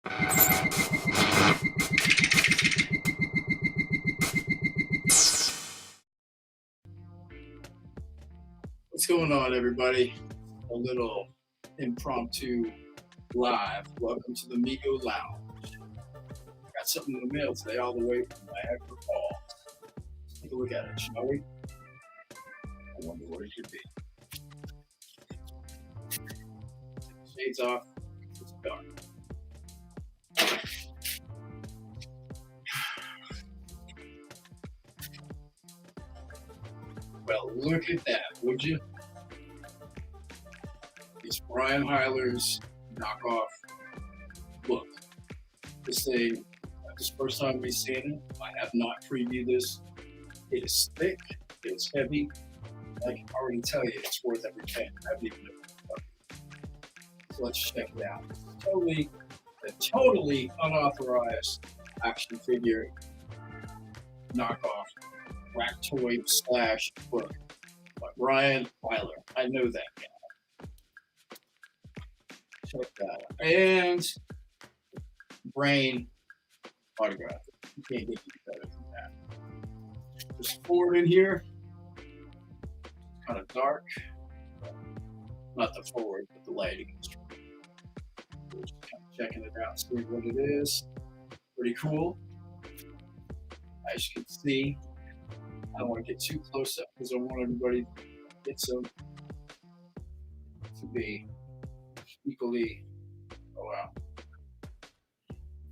What's going on, everybody? A little impromptu live. Welcome to the Mego Lounge. Got something in the mail today, all the way from Niagara Falls. Let's take a look at it, shall we? I wonder what it could be. Shades off. It's dark. Well, look at that, would you? It's Brian Heiler's knockoff book. This thing, this is the first time we've seen it. I have not previewed this. It is thick, it's heavy. I can already tell you it's worth every penny. I haven't even looked it up. So let's check it out. It's a totally unauthorized action figure knockoff rack toy / book by Brian Heiler. I know that guy. Check that out. And Brain autograph. You can't get any better than that. There's forward in here. Kind of dark. Not the forward, but the lighting. We're just kind of checking it out, seeing what it is. Pretty cool. As you can see, I don't want to get too close up because I want everybody to get some to be equally. Oh wow,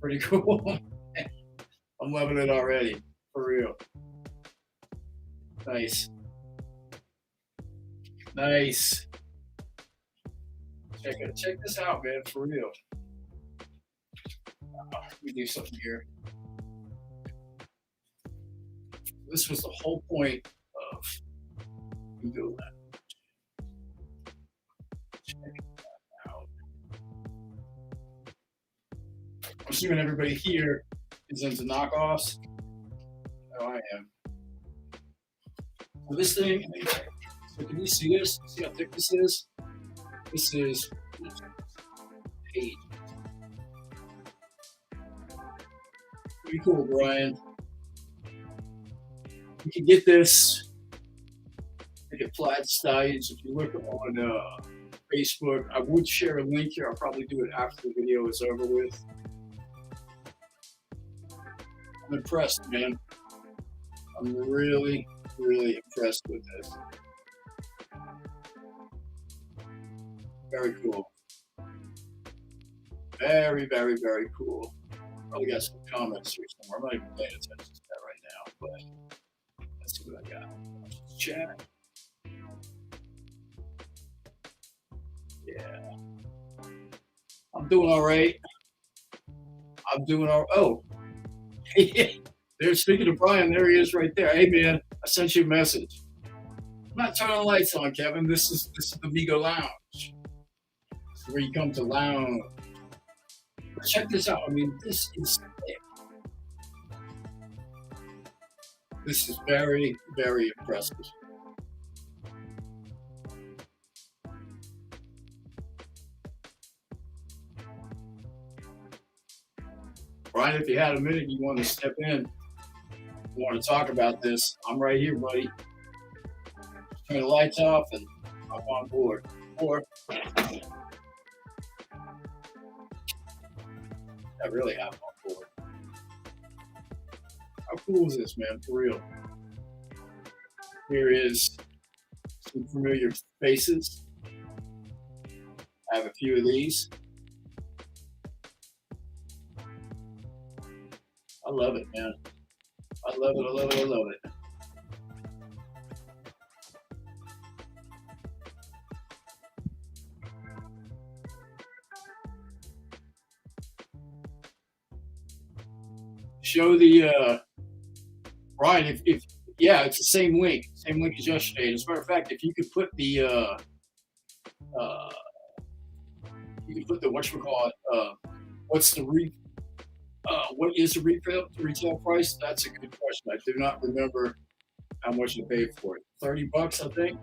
pretty cool. I'm loving it already, for real. Nice, nice. Check this out, man, for real. Let me do something here. This was the whole point of Ego Lounge. Check that out. I'm assuming everybody here is into knockoffs. Oh, I am. So this thing, so can you see this? See how thick this is? This is page. Pretty cool, Brian. You can get this. You can flat stallions. If you look on Facebook, I would share a link here. I'll probably do it after the video is over with. I'm impressed, man. I'm really, really impressed with this. Very cool. Very, very, very cool. Probably got some comments here somewhere. I'm not even paying attention to that right now, but let's see what I got. Chat. Yeah. I'm doing all right. I'm doing all right. Oh. There, speaking of Brian, there he is right there. Hey man, I sent you a message. I'm not turning the lights on, Kevin. This is the Mego Lounge. This is where you come to lounge. But check this out. I mean, this is thick. This is very, very impressive. Brian, if you had a minute, you want to step in, you want to talk about this, I'm right here, buddy. Just turn the lights off and I'm on board. Or I really have on board. How cool is this, man? For real. Here is some familiar faces. I have a few of these. I love it, man. I love it, I love it, I love it. Show the, Ryan, if yeah, it's the same link as yesterday. As a matter of fact, if you could put the, whatchamacallit, what is the retail price? That's a good question. I do not remember how much you paid for it. $30, I think.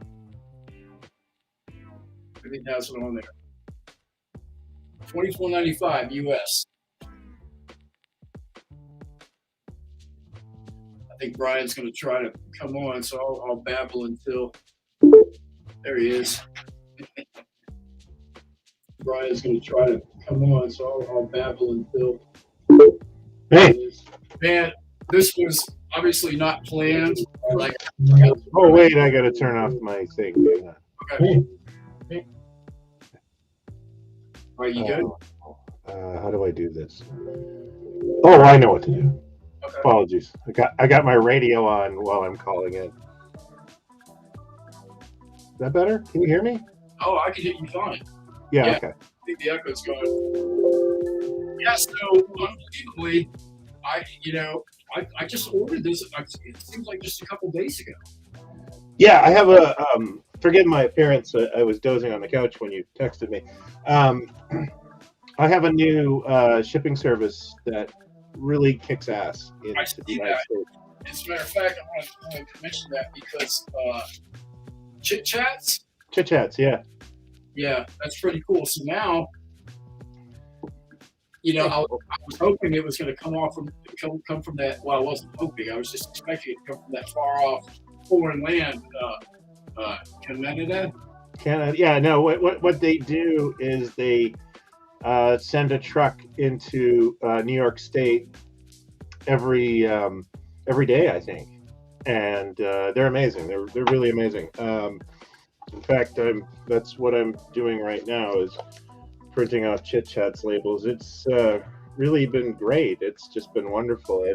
I think that's what on there. $24.95 US. I think Brian's going to try to come on, so I'll babble until there he is. Brian's going to try to come on, so I'll babble until there he is. Man, this was obviously not planned. Like, oh wait, I got to turn off my thing. Okay. Are you good? How do I do this? Oh, I know what to do. Okay. Apologies. I got my radio on while I'm calling in. Is that better? Can you hear me? Oh, I can hear you fine. Yeah. Okay. I think the echo's going. Yeah. So unbelievably, I just ordered this. It seems like just a couple days ago. Yeah, I have a. Forgive my appearance. I was dozing on the couch when you texted me. I have a new shipping service that really kicks ass in I see the United States. As a matter of fact, I want to mention that because Chit Chats. Chit Chats, yeah. Yeah, that's pretty cool. So now, I was hoping it was going to come from that. Well, I wasn't hoping. I was just expecting it to come from that far off foreign land, Canada. Yeah. No. What they do is they send a truck into New York State every day, I think, and they're amazing. They're really amazing. In fact, that's what I'm doing right now is printing off Chit Chats labels. It's really been great. It's just been wonderful.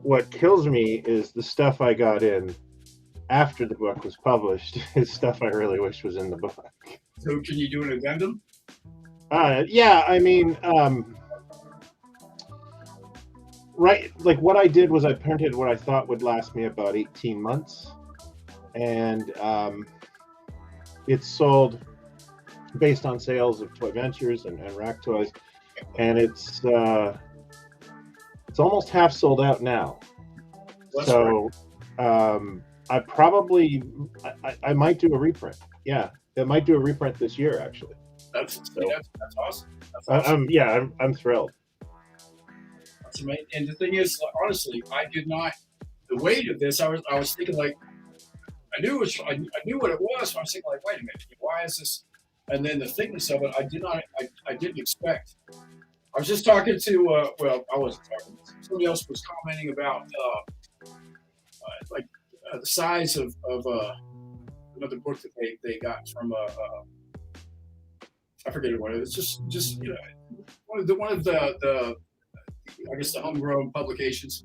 What kills me is the stuff I got in after the book was published is stuff I really wish was in the book. So can you do an addendum? Yeah, I mean, right, like what I did was I printed what I thought would last me about 18 months. And it's sold based on sales of Toy Ventures and Rack Toys. And it's almost half sold out now. That's so I might do a reprint. Yeah. They might do a reprint this year, actually. That's awesome. That's awesome. I'm thrilled. That's amazing. And the thing is, honestly, I did not. The weight of this, I was thinking like, I knew what it was. So I was thinking like, wait a minute, why is this? And then the thickness of it, I didn't expect. I was just talking to, I wasn't talking. Somebody else was commenting about the size of another book that they got from I forget what it was. Just one of the I guess the homegrown publications,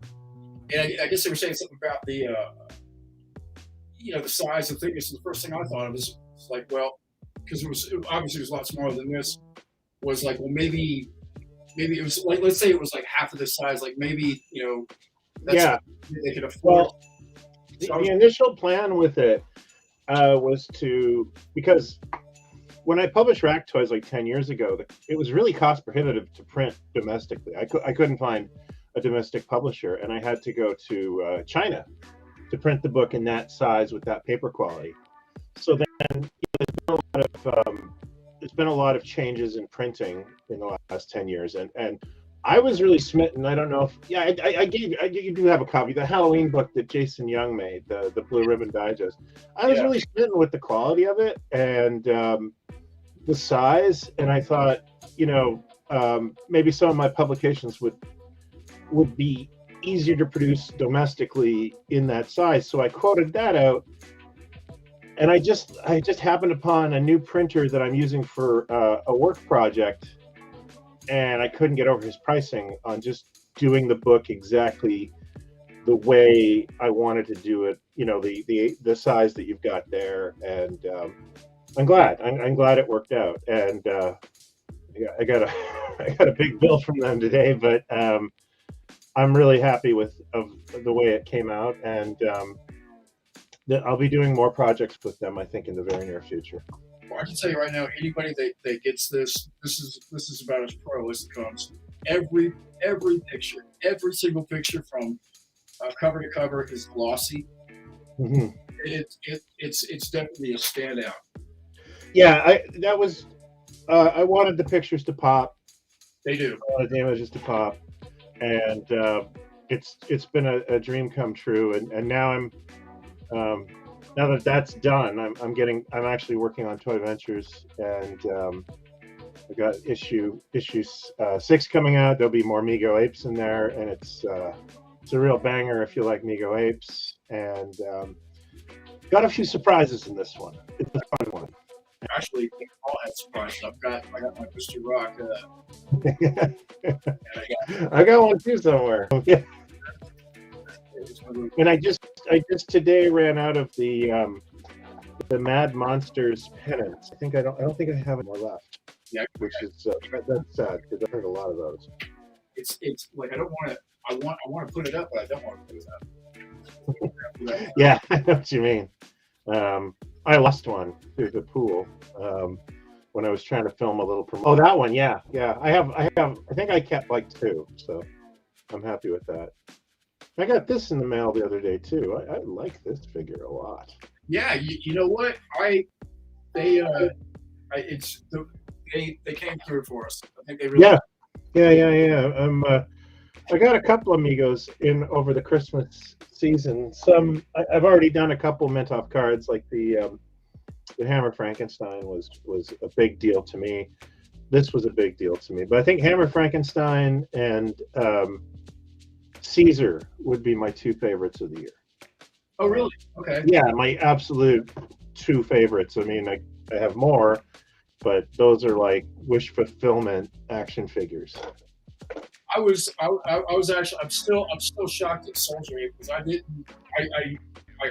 and I guess they were saying something about the the size and thickness. And the first thing I thought of was like, well, because it was obviously a lot smaller than this. Was like, well, maybe it was like, let's say it was like half of the size. Like maybe that's they could afford. Well, the initial plan with it was because when I published Rack Toys like 10 years ago, it was really cost prohibitive to print domestically. I couldn't find a domestic publisher, and I had to go to China to print the book in that size with that paper quality. So then there's been a lot of changes in printing in the last 10 years, and I was really smitten. I don't know if you do have a copy, the Halloween book that Jason Young made, the Blue Ribbon Digest. I was really smitten with the quality of it and the size, and I thought, maybe some of my publications would be easier to produce domestically in that size. So I quoted that out, and I just happened upon a new printer that I'm using for a work project. And I couldn't get over his pricing on just doing the book exactly the way I wanted to do it. The size that you've got there, and I'm glad it worked out. And I got a big bill from them today, but I'm really happy with the way it came out, and I'll be doing more projects with them, I think, in the very near future. Well, I can tell you right now, anybody that gets this is about as pro as it comes. Every picture, every single picture from cover to cover is glossy. Mm-hmm. It's definitely a standout. Yeah, I wanted the pictures to pop. They do. I wanted the images to pop, and it's been a dream come true, and now now that that's done, I'm actually working on Toy Ventures, and I got issue 6 coming out. There'll be more Mego apes in there, and it's a real banger if you like Mego apes, and got a few surprises in this one. It's a fun one. Actually, they all had surprises. I got my Mr. Rock, and I got one too somewhere. Yeah. And I just today ran out of the Mad Monsters pennants. I don't think I have any more left. Yeah, which is that's sad because I heard a lot of those. It's like I want to put it up, but I don't want to put it up. Yeah, I know what you mean. I lost one through the pool when I was trying to film a little promo. Oh, that one, yeah. I think I kept like 2, so I'm happy with that. I got this in the mail the other day too. I like this figure a lot. Yeah, you know what? They came through for us. I think they really. Yeah. I got a couple of Amigos in over the Christmas season. Some I've already done a couple mint off cards, like the Hammer Frankenstein was a big deal to me. This was a big deal to me, but I think Hammer Frankenstein and Caesar would be my 2 favorites of the year. Oh, really? Okay. Yeah, my absolute 2 favorites. I mean, I have more, but those are like wish fulfillment action figures. I was actually I'm still shocked at Soldier Ape because I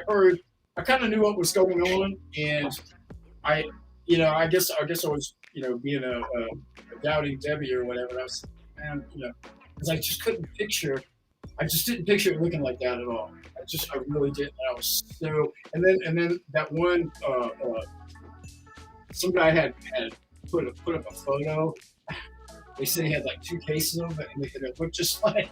heard, I kind of knew what was going on, and I guess I was being a doubting Debbie or whatever. I was, man, because I just didn't picture it looking like that at all. I really didn't. I was so, and then that one some guy had put up a photo. They said he had like 2 cases of it, and it looked just like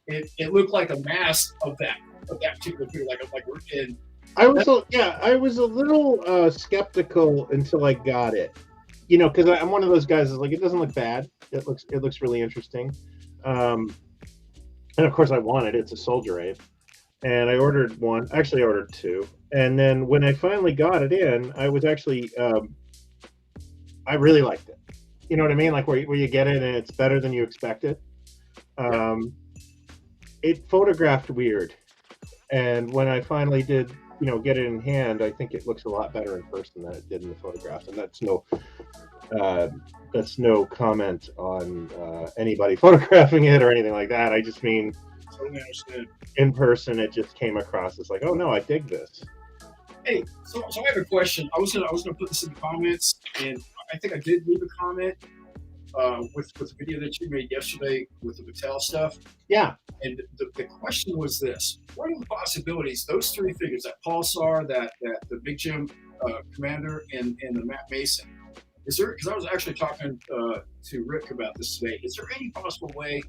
it looked like a mask of that particular figure, like in. I was a little skeptical until I got it, because I'm one of those guys that's like, it doesn't look bad. It looks really interesting, and of course I wanted it. It's a Soldier Ape, and I ordered one. Actually, I ordered 2, and then when I finally got it in, I was actually I really liked it. You know what I mean? Like where you get it and it's better than you expected. It photographed weird, and when I finally did, get it in hand, I think it looks a lot better in person than it did in the photographs. And that's no comment on anybody photographing it or anything like that. I just mean, totally understand. In person, it just came across as like, oh no, I dig this. Hey, so I have a question. I was gonna put this in the comments, and I think I did leave a comment with the video that you made yesterday with the Mattel stuff. Yeah. And the question was this: what are the possibilities? Those 3 figures, that Pulsar, that the Big Jim Commander, and the Matt Mason. Is there? Because I was actually talking to Rick about this today. Is there any possible way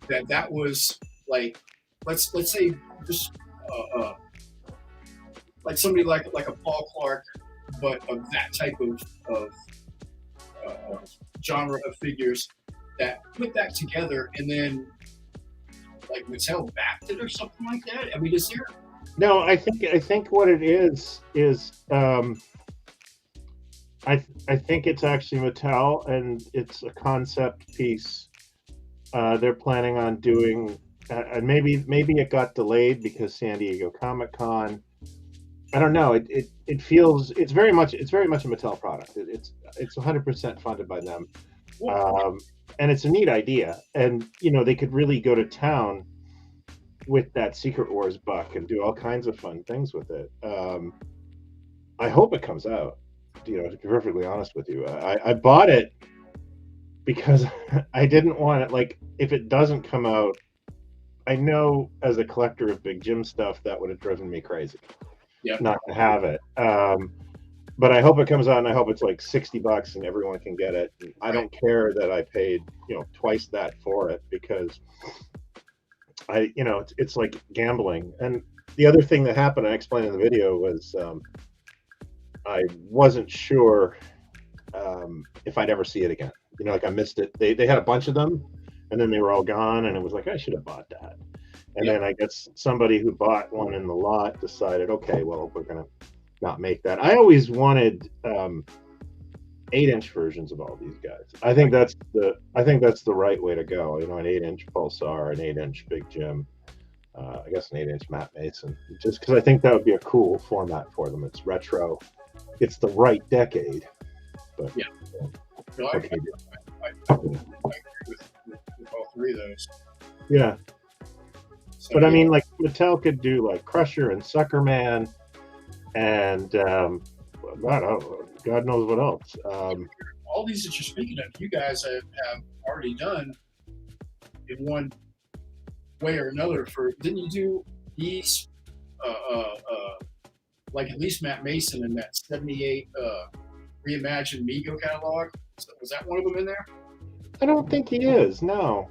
that was like, let's say just like somebody like a Paul Clark, but of that type of genre of figures that put that together, and then like Mattel backed it or something like that? I mean, is there? No, I think what it is I think it's actually Mattel, and it's a concept piece. They're planning on doing, and maybe it got delayed because San Diego Comic-Con. I don't know. It feels it's very much a Mattel product. It's 100% funded by them, and it's a neat idea. And they could really go to town with that Secret Wars buck and do all kinds of fun things with it. I hope it comes out. To be perfectly honest with you, I bought it because I didn't want it. Like, if it doesn't come out, I know as a collector of Big Jim stuff that would have driven me crazy. Yeah, not to have it. But I hope it comes out, and I hope it's like $60 and everyone can get it. And I don't care that I paid twice that for it, because it's like gambling. And the other thing that happened, I explained in the video, was I wasn't sure if I'd ever see it again. Like I missed it. They had a bunch of them, and then they were all gone, and it was like, I should have bought that. And then I guess somebody who bought one in the lot decided, okay, well, we're gonna not make that. I always wanted 8-inch versions of all these guys. I think that's the right way to go. You know, an 8-inch Pulsar, an 8-inch Big Jim, I guess an 8-inch Matt Mason. Just because I think that would be a cool format for them. It's retro. It's the right decade. But yeah, no, I agree with all three of those. Yeah. So, but I mean, like Mattel could do like Crusher and Sucker Man, and God knows what else. All these that you're speaking of, you guys have already done in one way or another. Didn't you do these like at least Matt Mason in that 78 reimagined Mego catalog? Was that one of them in there? I don't think he is. No.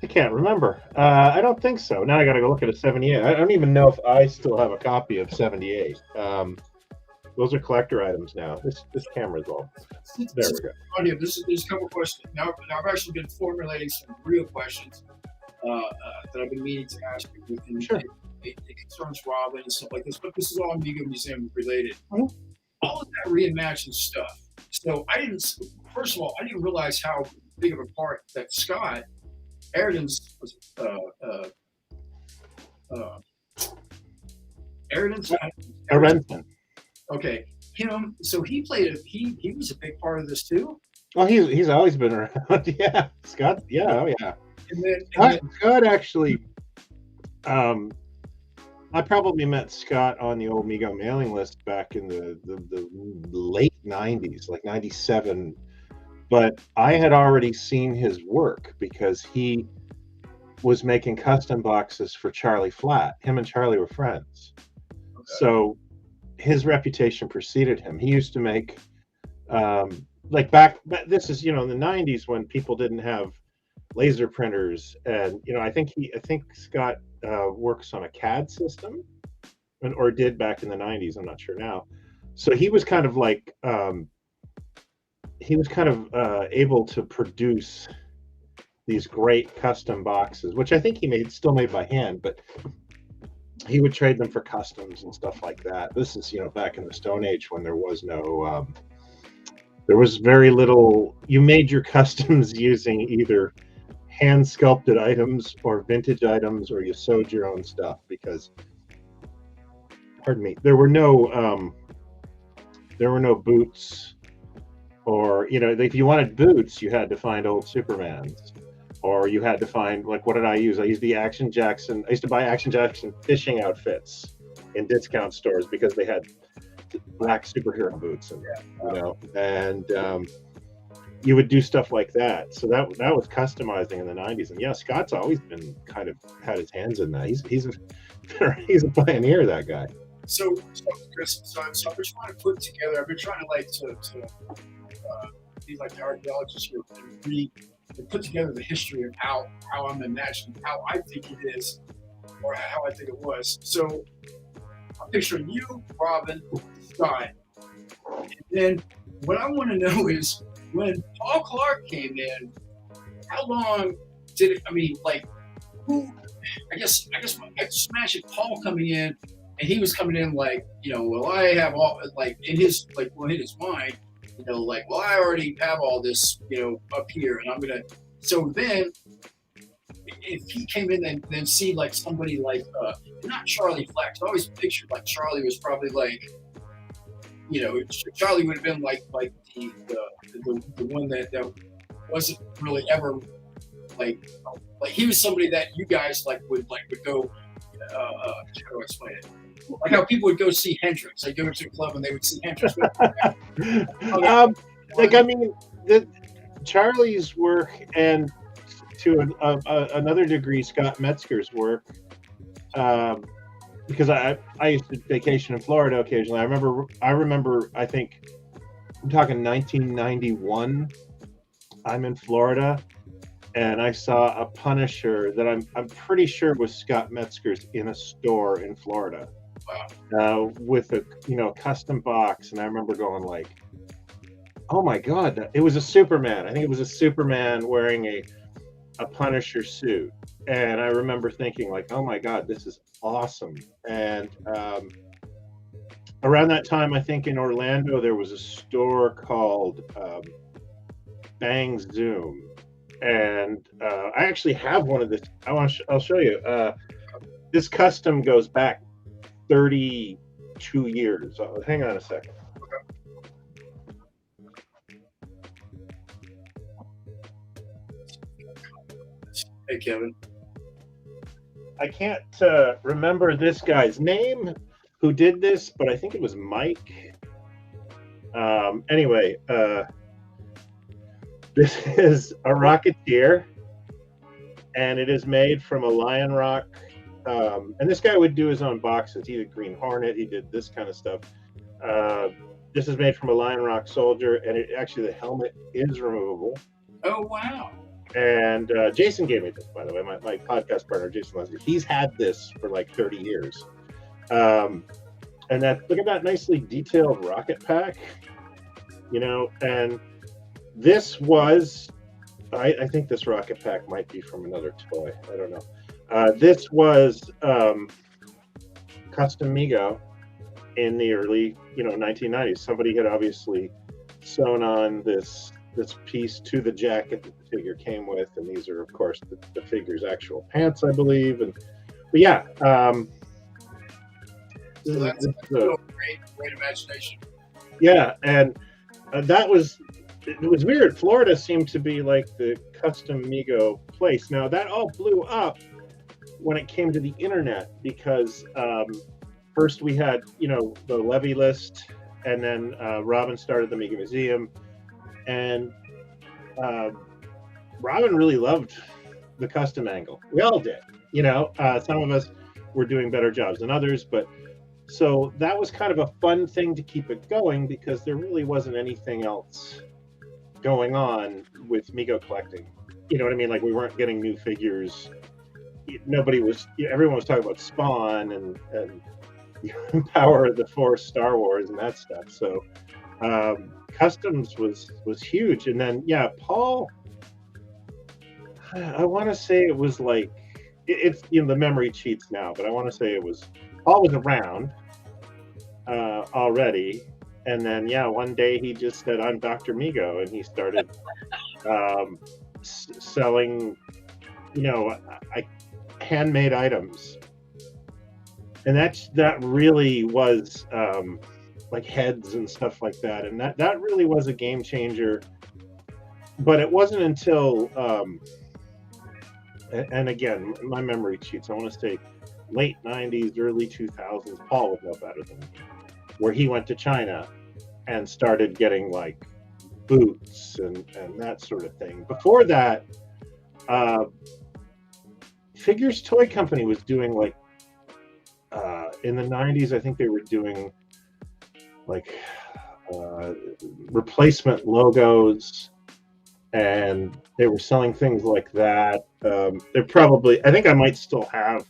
I can't remember. I don't think so. Now I got to go look at a 78. I don't even know if I still have a copy of 78. Those are collector items now. This camera's all. There we go. Audio. There's a couple questions. Now I've actually been formulating some real questions that I've been meaning to ask you within it concerns Robin and stuff like this. But this is all Amiga Museum related. Mm-hmm. All of that reimagined stuff. So first of all, I didn't realize how big of a part that Scott Ayrton's Arenson. Okay, him. So he played. He was a big part of this too. Well, he's always been around. Yeah, Scott. Yeah, oh yeah. And then Scott actually. I probably met Scott on the old Mego mailing list back in the late 90s, like 97. But I had already seen his work because he was making custom boxes for Charlie Flat. Him and Charlie were friends. Okay. So his reputation preceded him. He used to make, this is, in the 90s when people didn't have laser printers. And, I think Scott works on a CAD system or did back in the 90s. I'm not sure now. So he was kind of like, able to produce these great custom boxes, which I think he still made by hand, but he would trade them for customs and stuff like that. This is, back in the Stone Age when there was no, there was very little, you made your customs using either hand sculpted items or vintage items, or you sewed your own stuff because, pardon me, there were no boots. Or, if you wanted boots, you had to find old Supermans. Or you had to find, like, what did I use? I used the Action Jackson. I used to buy Action Jackson fishing outfits in discount stores because they had black superhero boots in them, And you would do stuff like that. So that was customizing in the 90s. And yeah, Scott's always been kind of had his hands in that. He's a pioneer, that guy. So Chris, I've been trying to put together. I've been trying to be like the archaeologist here and put together the history of how I'm imagining how I think it is, or how I think it was. So I'm picturing you, Robin, Scott, and then what I want to know is when Paul Clark came in, how long did it? I mean, like, who? I guess I smash it. Paul coming in. And he was coming in like, well, I have all, like, in his mind, like, well, I already have all this, up here, and I'm gonna. So then, if he came in and then see like somebody like, not Charlie Flex. I always pictured like Charlie was probably like, Charlie would have been like the one that wasn't really ever like he was somebody that you guys would go. How do I explain it? Like how people would go see Hendrix. They'd go to a club and they would see Hendrix. Charlie's work, and to another degree, Scott Metzger's work, because I used to vacation in Florida occasionally. I remember. I think I'm talking 1991. I'm in Florida, and I saw a Punisher that I'm pretty sure was Scott Metzger's in a store in Florida. Wow. With a custom box, and I remember going like, "Oh my God!" It was a Superman. I think it was a Superman wearing a Punisher suit, and I remember thinking like, "Oh my God, this is awesome!" And around that time, I think in Orlando there was a store called Bang Zoom, and I actually have one of this. I'll show you. This custom goes back 32 years. Hang on a second. Hey, Kevin. I can't remember this guy's name who did this, but I think it was Mike. Anyway, this is a Rocketeer, and it is made from a Lion Rock. And this guy would do his own boxes. He did Green Hornet. He did this kind of stuff. This is made from a Lion Rock soldier, and actually the helmet is removable. Oh, wow. And Jason gave me this, by the way, my podcast partner, Jason Leslie. He's had this for like 30 years. And look at that nicely detailed rocket pack, and this was, I think this rocket pack might be from another toy. I don't know. This was Custom-Mego in the early, 1990s. Somebody had obviously sewn on this piece to the jacket that the figure came with, and these are, of course, the figure's actual pants, I believe. But yeah, so that's a great imagination. Yeah, and it was weird. Florida seemed to be like the Custom-Mego place. Now that all blew up when it came to the internet, because first we had the Levy list, and then Robin started the Mega Museum, and Robin really loved the custom angle. We all did, some of us were doing better jobs than others, but so that was kind of a fun thing to keep it going, because there really wasn't anything else going on with Mego collecting. You know what I mean? Like, we weren't getting new figures. Everyone was talking about Spawn and Power of the Force, Star Wars, and that stuff. So customs was huge. And then Paul, I want to say it was like, it's the memory cheats now, but I want to say Paul was around already, and then one day he just said, "I'm Dr. Mego," and he started selling handmade items, and that really was like heads and stuff like that, and that really was a game changer. But it wasn't until and again, my memory cheats, I want to say late 90s, early 2000s, Paul would know better than me, where he went to China and started getting like boots and that sort of thing. Before that, Figures Toy Company was doing like, in the 90s, I think they were doing like replacement logos, and they were selling things like that. They're probably, I think I might still have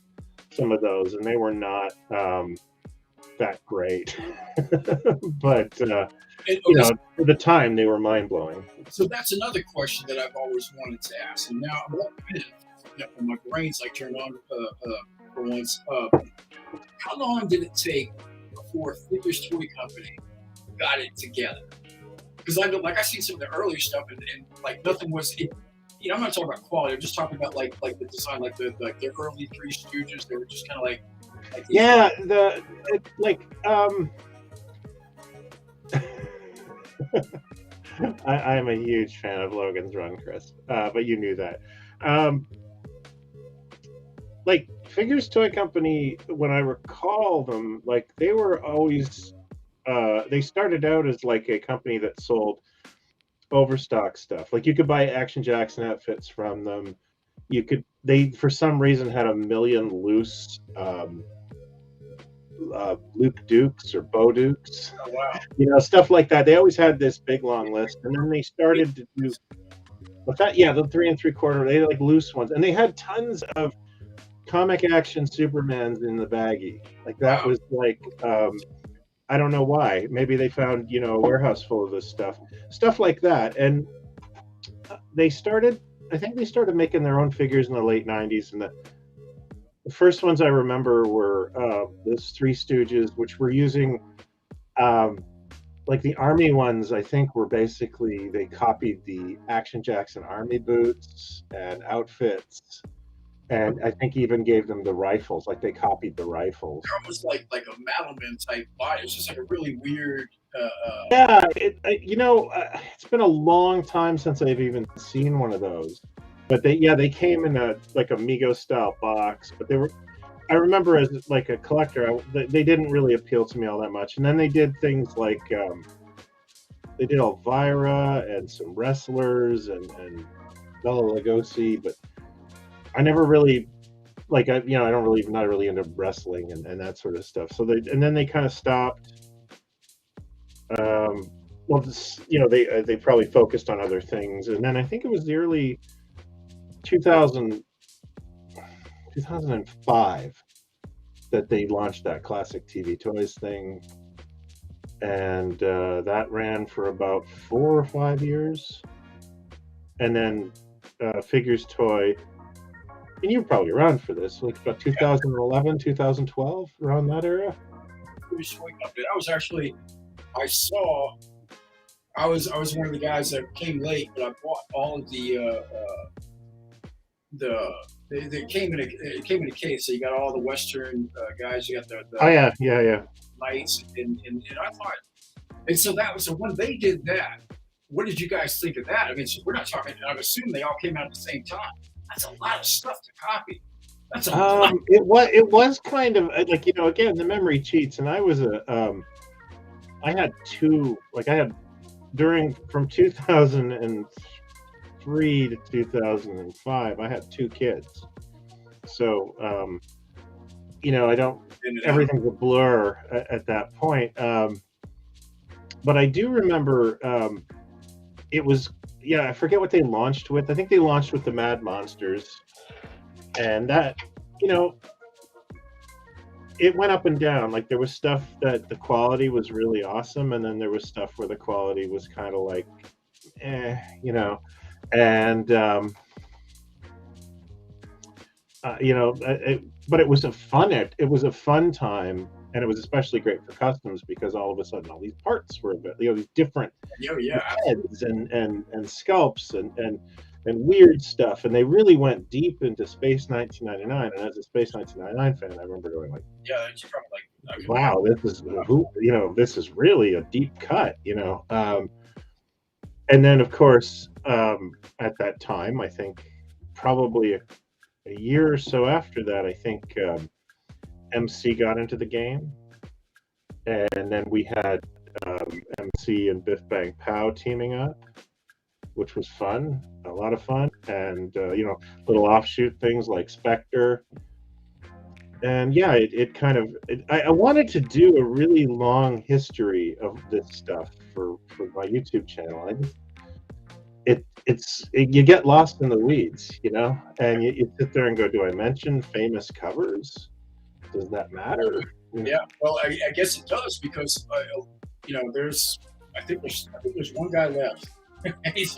some of those, and they were not that great. But for the time, they were mind-blowing. So that's another question that I've always wanted to ask, and now my brain's like turned on for once. How long did it take before Figures Toy Company got it together? Because I seen some of the earlier stuff, and like nothing was. I'm not talking about quality. I'm just talking about like the design, like the early Three Stooges. They were just kind of like I'm a huge fan of Logan's Run, Chris, but you knew that. Like Figures Toy Company, when I recall them, like they were always, they started out as like a company that sold overstock stuff. Like you could buy Action Jackson outfits from them. They for some reason had a million loose Luke Dukes or Bo Dukes. Oh, wow. Stuff like that. They always had this big long list, and then they started to do the 3 3/4. They had like loose ones, and they had tons of comic action Supermans in the baggie. Like that was like, I don't know why. Maybe they found a warehouse full of this stuff like that, and they started I think they started making their own figures in the late '90s, and the first ones I remember were those Three Stooges, which were using like the Army ones. I think were basically they copied the Action Jackson Army boots and outfits, and I think even gave them the rifles. Like they copied the rifles. They're almost like a Malamin type body. It's just like a really weird. Yeah, it's been a long time since I've even seen one of those. But they came in a like a Mego style box. But I remember as like a collector, they didn't really appeal to me all that much. And then they did things like they did Elvira and some wrestlers and Bela Lugosi, but I never really like I don't really not really into wrestling and that sort of stuff. So then they kind of stopped. They probably focused on other things, and then I think it was the early 2005 that they launched that classic TV Toys thing, and that ran for about 4 or 5 years, and then Figures Toy, and you were probably around for this, like about 2011, 2012, around that era. I was one of the guys that came late, but I bought all of they came in a case. So you got all the Western guys. You got the lights, and I thought, and so when they did that, what did you guys think of that? I mean, so we're not talking. I'm assuming they all came out at the same time. That's a lot of stuff to copy. That's a lot. It was kind of like again the memory cheats, and I was I had two, like I had from 2003 to 2005, I had 2 kids. So, I don't, everything's a blur at that point. But I do remember it was, I forget what they launched with. I think they launched with the Mad Monsters. And that, it went up and down. Like there was stuff that the quality was really awesome, and then there was stuff where the quality was kind of like, and but it was a fun time, and it was especially great for customs because all of a sudden all these parts were these different heads and sculpts and weird stuff, and they really went deep into Space 1999. And as a Space 1999 fan, I remember going like, wow, this is really a deep cut, and then of course at that time, I think probably a year or so after that, I think MC got into the game, and then we had MC and Biff Bang Pow teaming up, which was fun, a lot of fun, and little offshoot things like Spectre. And I wanted to do a really long history of this stuff for my YouTube channel. You get lost in the weeds, and you sit there and go, do I mention famous covers? Does that matter? Yeah, well, I guess it does, because I think there's one guy left. And he's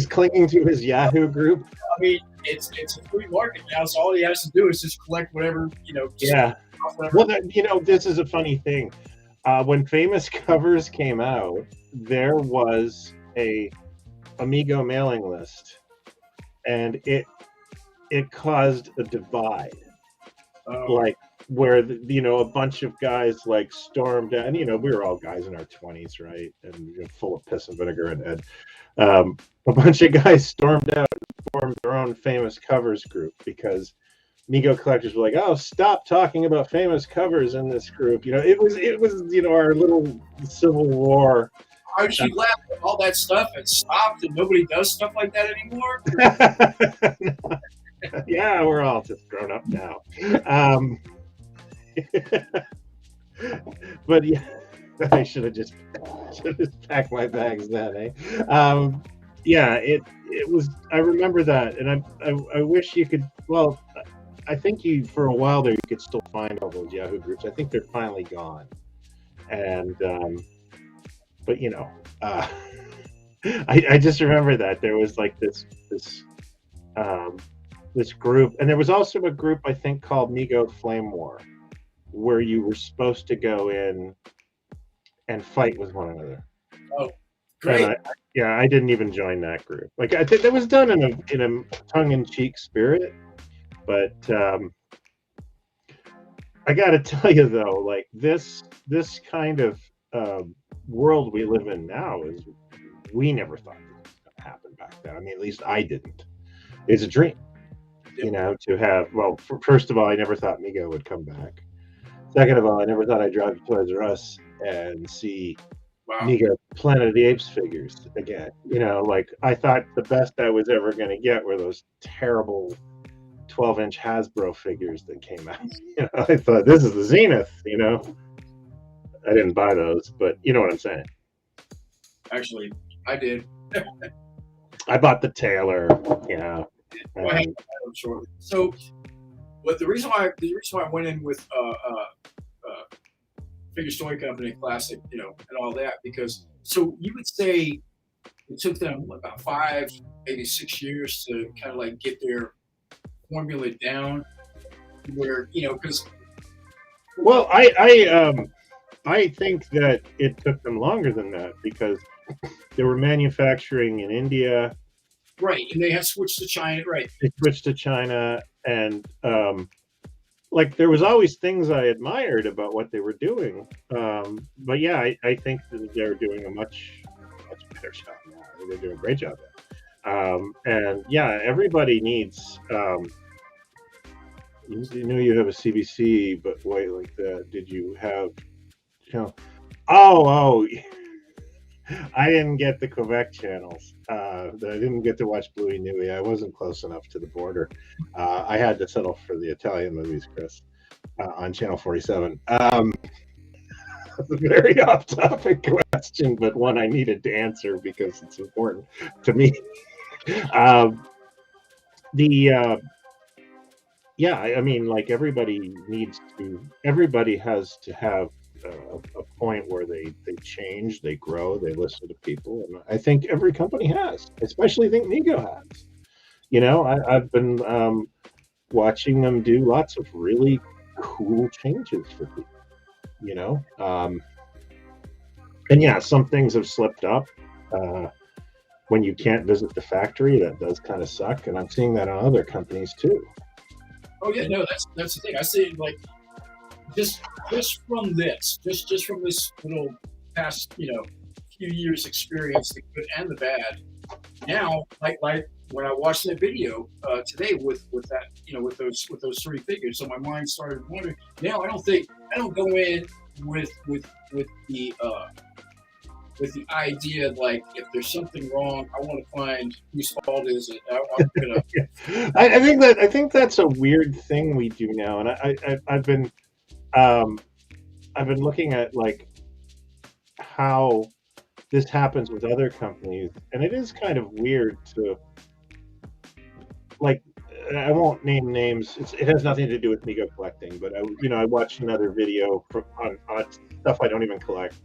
clinging to his Yahoo group. I mean, it's a free market now, so all he has to do is just collect whatever, Yeah. Well, this is a funny thing. When Famous Covers came out, there was a Amigo mailing list, and it caused a divide. Like where a bunch of guys like stormed out, and we were all guys in our 20s, right, and full of piss and vinegar, and a bunch of guys stormed out and formed their own Famous Covers group because Mego collectors were like, oh, stop talking about famous covers in this group. It was our little Civil War. Aren't you glad that all that stuff had stopped and nobody does stuff like that anymore? Yeah, we're all just grown up now. But yeah, I should have just packed my bags then, eh? Yeah, it was. I remember that, and I wish you could. Well, I think for a while there you could still find all those Yahoo groups. I think they're finally gone, and but I just remember that there was like um, this group, and there was also a group I think called Mego Flame War, where you were supposed to go in and fight with one another. Oh, And great. I didn't even join that group. Like I think that was done in a tongue-in-cheek spirit, but I got to tell you though, like this kind of world we live in now is we never thought this was going to happen back then. I mean, at least I didn't. It's a dream, you know, to have. Well, first of all, I never thought Mego would come back. Second of all, I never thought I'd drive to Toys R Us and see Wow. Mego Planet of the Apes figures again. You know, like I thought the best I was ever going to get were those terrible 12-inch Hasbro figures that came out. You know, I thought this is the zenith. You know, I didn't buy those, but you know what I'm saying. Actually, I did. I bought the Taylor. Yeah. Well, I had them shortly. So, but the reason why I went in with Figure Story Company Classic, you know, and all that, because so you would say it took them about 5, maybe 6 years to kind of like get their formula down, where you know, because well, I think that it took them longer than that because they were manufacturing in India. right, and they had switched to China, right? They switched to China, and like there was always things I admired about what they were doing. But yeah, I think that they're doing a much better job now. They're doing a great job. And yeah, everybody needs. You know, you have a CBC, but wait, like that. Did you have? You know, oh. I didn't get the Quebec channels. I didn't get to watch Bluey Nui. I wasn't close enough to the border. I had to settle for the Italian movies, Chris, on Channel 47. That's a very off-topic question, but one I needed to answer because it's important to me. Yeah, I mean, like everybody has to have a point where they change, they grow, they listen to people, and I think every company has. Especially think Mego has. You know, I've been watching them do lots of really cool changes for people. You know, and yeah, some things have slipped up. When you can't visit the factory, that does kind of suck, and I'm seeing that on other companies too. Oh yeah, no, that's the thing. I say like just from this, just from this little past, you know, few years experience, the good and the bad. Now, like when I watched that video today with that, you know, with those 3 figures, so my mind started wondering. Now I don't go in with the idea like if there's something wrong, I want to find whose fault is it. I'm gonna. I think that's a weird thing we do now, and I've been looking at like how this happens with other companies, and it is kind of weird to like. I won't name names. It has nothing to do with Mego collecting, but I watched another video on stuff I don't even collect.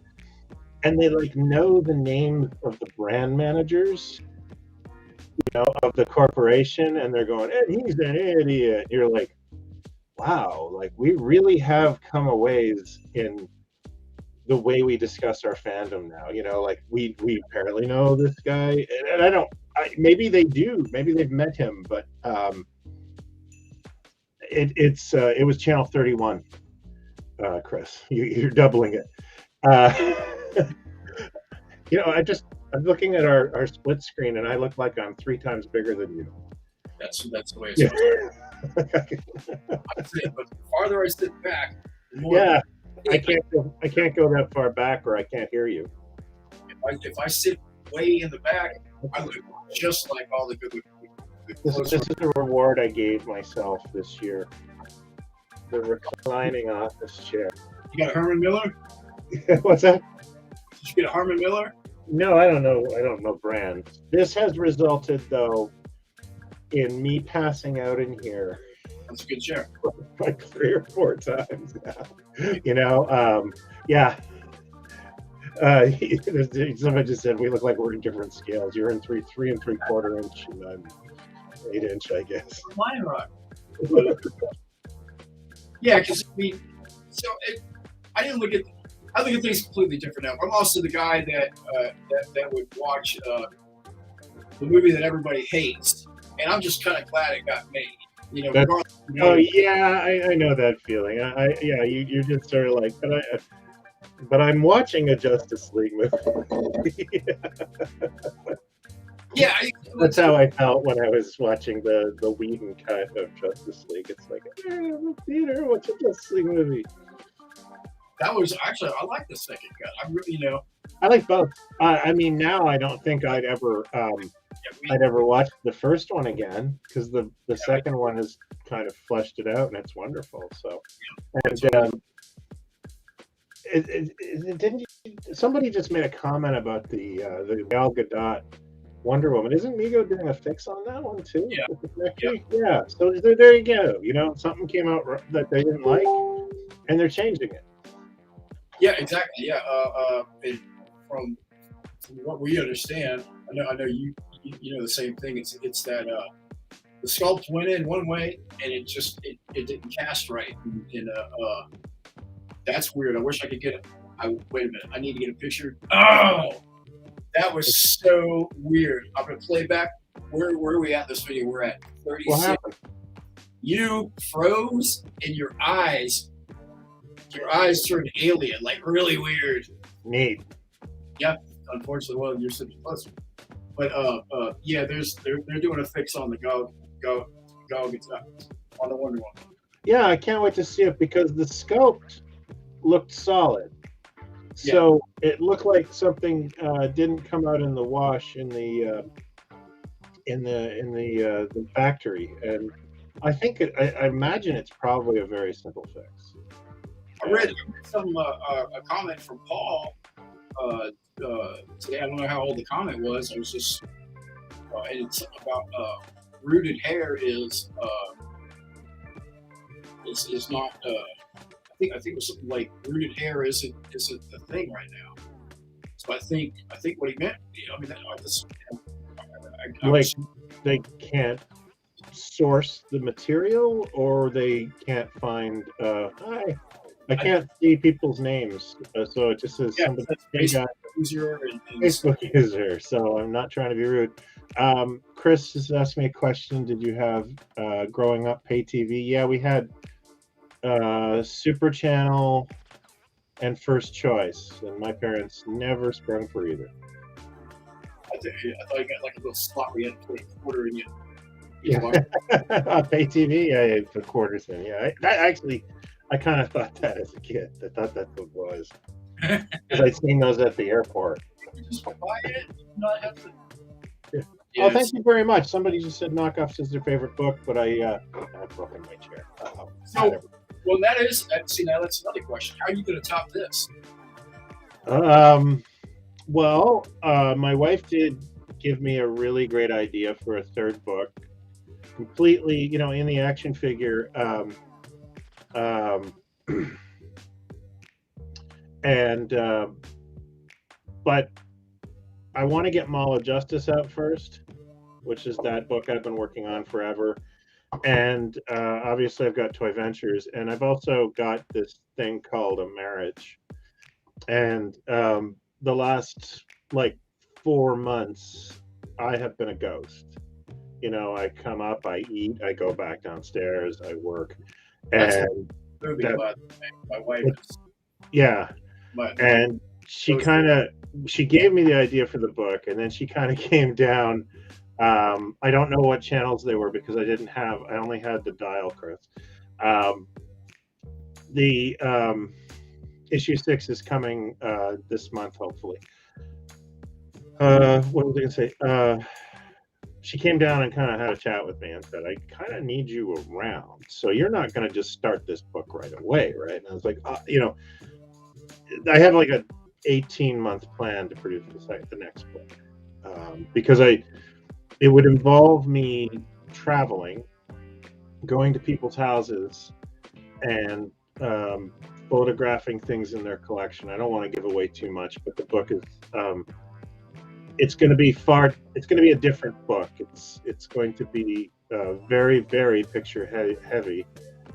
And they like know the names of the brand managers, you know, of the corporation, and they're going, "Hey, he's an idiot." You're like, wow, like we really have come a ways in the way we discuss our fandom now. You know, like we apparently know this guy, and maybe they do, maybe they've met him, but it was Channel 31, Chris. You're doubling it. You know, I'm looking at our split screen, and I look like I'm 3 times bigger than you. That's the way it's I'd say, but the farther I sit back, the more. Yeah, I can't go that far back, or I can't hear you. If I sit way in the back, I look just like all the good. This is the reward I gave myself this year. The reclining office chair. You got a Herman Miller? What's that? Did you get a Herman Miller? No, I don't know brands. This has resulted, though, in me passing out in here. That's a good chair. Like 3 or 4 times now. You know, yeah. Somebody just said we look like we're in different scales. You're in 3 3/4 inch, and I'm 8 inch, I guess. Lion Rock. Yeah, because I didn't look at. I look at things completely different now. I'm also the guy that would watch the movie that everybody hates, and I'm just kind of glad it got made. You know, regardless. Oh yeah, I know that feeling. Yeah, you're just sort of like, but I'm watching a Justice League movie. Yeah, that's how I felt when I was watching the Whedon cut of Justice League. It's like, I'm theater, watch a Justice League movie. That was actually, I like the second cut. I really, I like both. I mean, now I don't think I'd ever watch the first one again, because the second one has kind of fleshed it out, and it's wonderful. So, and didn't somebody just made a comment about the Gal Gadot Wonder Woman? Isn't Mego doing a fix on that one too? Yeah. So there you go. Something came out that they didn't like, and they're changing it. Yeah, exactly. Yeah, from what we understand, I know you know the same thing. It's that the sculpt went in one way, and it didn't cast right. And that's weird. I wish I could get it. Wait a minute. I need to get a picture. Oh, that was so weird. I'm gonna play back. Where are we at this video? We're at 36. What happened? You froze, and your eyes turned alien, like really weird. Neat. Yeah, unfortunately, well, you're sitting closer. But yeah, they're doing a fix on the Gal Gadot on the Wonder Woman. Yeah, I can't wait to see it, because the sculpt looked solid. So it looked like something didn't come out in the wash in the factory, and I think I imagine it's probably a very simple fix. I read a comment from Paul today. I don't know how old the comment was. It was just and it's about rooted hair is not. I think it was something like rooted hair isn't the thing right now. So I think what he meant. They can't source the material, or they can't find. I can't see people's names, so it just says somebody. Facebook user Facebook user. So I'm not trying to be rude. Chris has asked me a question. Did you have growing up pay TV? Yeah, we had Super Channel and First Choice, and my parents never sprung for either. I thought you got like a little slot where you had to put a quarter in you. Yeah, pay TV. Yeah, put quarters in. Yeah, I kind of thought that as a kid. I thought that's what it was, because I'd seen those at the airport. You just buy it, not have to. Yeah. Oh, thank you very much. Somebody just said Knockoffs is their favorite book, but I've broken my chair. Well, that's another question. How are you going to top this? Well, my wife did give me a really great idea for a third book, completely, in the action figure. But I want to get Mall of Justice out first, which is that book I've been working on forever. And obviously I've got Toy Ventures, and I've also got this thing called A Marriage. And the last 4 months, I have been a ghost. I come up, I eat, I go back downstairs, I work. And my wife is, and she gave me the idea for the book, and then she kind of came down. I don't know what channels they were, because I only had the dial, Chris. The issue 6 is coming this month, hopefully. What was I going to say? She came down and kind of had a chat with me and said, I kind of need you around. So you're not going to just start this book right away, right? And I was like, I have like a 18-month plan to produce the next book, because it would involve me traveling, going to people's houses, and photographing things in their collection. I don't want to give away too much, but the book is it's going to be it's going to be a different book. It's going to be very, very picture heavy.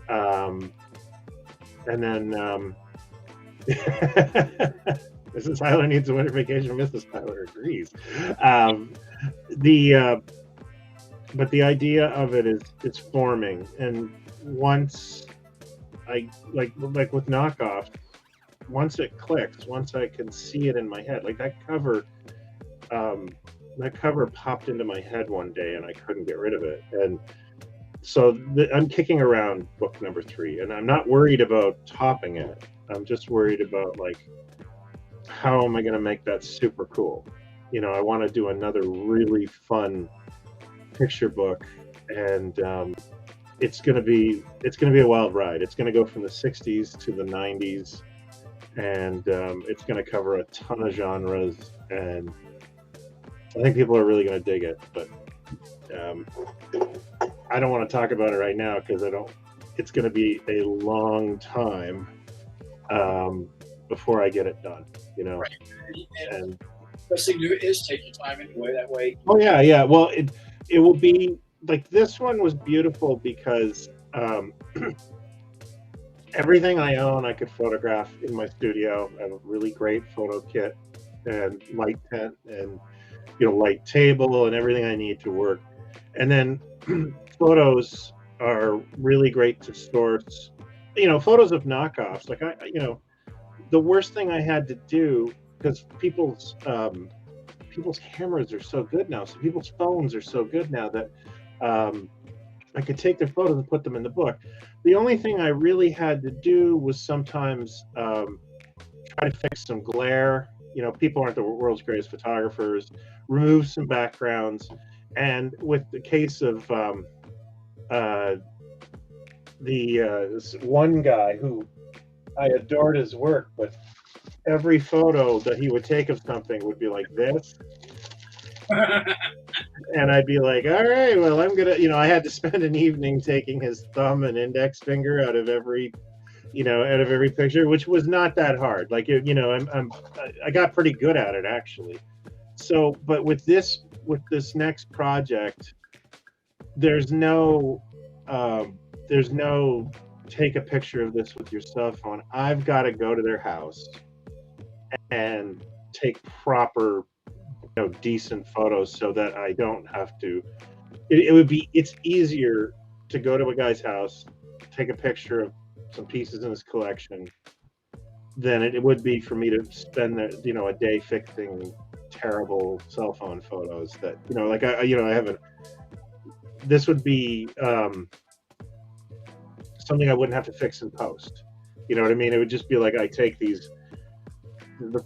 And then Mrs. Tyler needs a winter vacation. Mrs. Tyler agrees. But the idea of it is it's forming, and once I like with knockoff, once it clicks, once I can see it in my head, like that cover popped into my head one day and I couldn't get rid of it. And so I'm kicking around book number 3, and I'm not worried about topping it. I'm just worried about like, how am I going to make that super cool? You know, I want to do another really fun picture book, and it's going to be a wild ride. It's going to go from the 60s to the 90s, and it's going to cover a ton of genres, and I think people are really going to dig it. But I don't want to talk about it right now because it's going to be a long time before I get it done, you know. Right. And the best thing to do is take your time anyway. That way. Oh yeah. Well, it will be like, this one was beautiful because everything I own I could photograph in my studio. I have a really great photo kit and light tent and, you know, light table and everything I need to work. And then photos are really great to source, you know, photos of knockoffs. Like you know, the worst thing I had to do, because people's cameras are so good now, so people's phones are so good now that I could take their photos and put them in the book. The only thing I really had to do was sometimes try to fix some glare. You know, people aren't the world's greatest photographers. Remove some backgrounds. And with the case of this one guy who I adored his work, but every photo that he would take of something would be like this. And I'd be like, all right, well, I'm gonna, you know, I had to spend an evening taking his thumb and index finger out of every picture, which was not that hard. Like, you know, I got pretty good at it actually. So, but with this next project, there's no take a picture of this with your cell phone. I've got to go to their house and take proper, you know, decent photos so that I don't have to. It's easier to go to a guy's house, take a picture of some pieces in his collection, than it would be for me to spend a day fixing terrible cell phone photos that, you know, like I haven't. This would be something I wouldn't have to fix in post. You know what I mean? It would just be like, I take the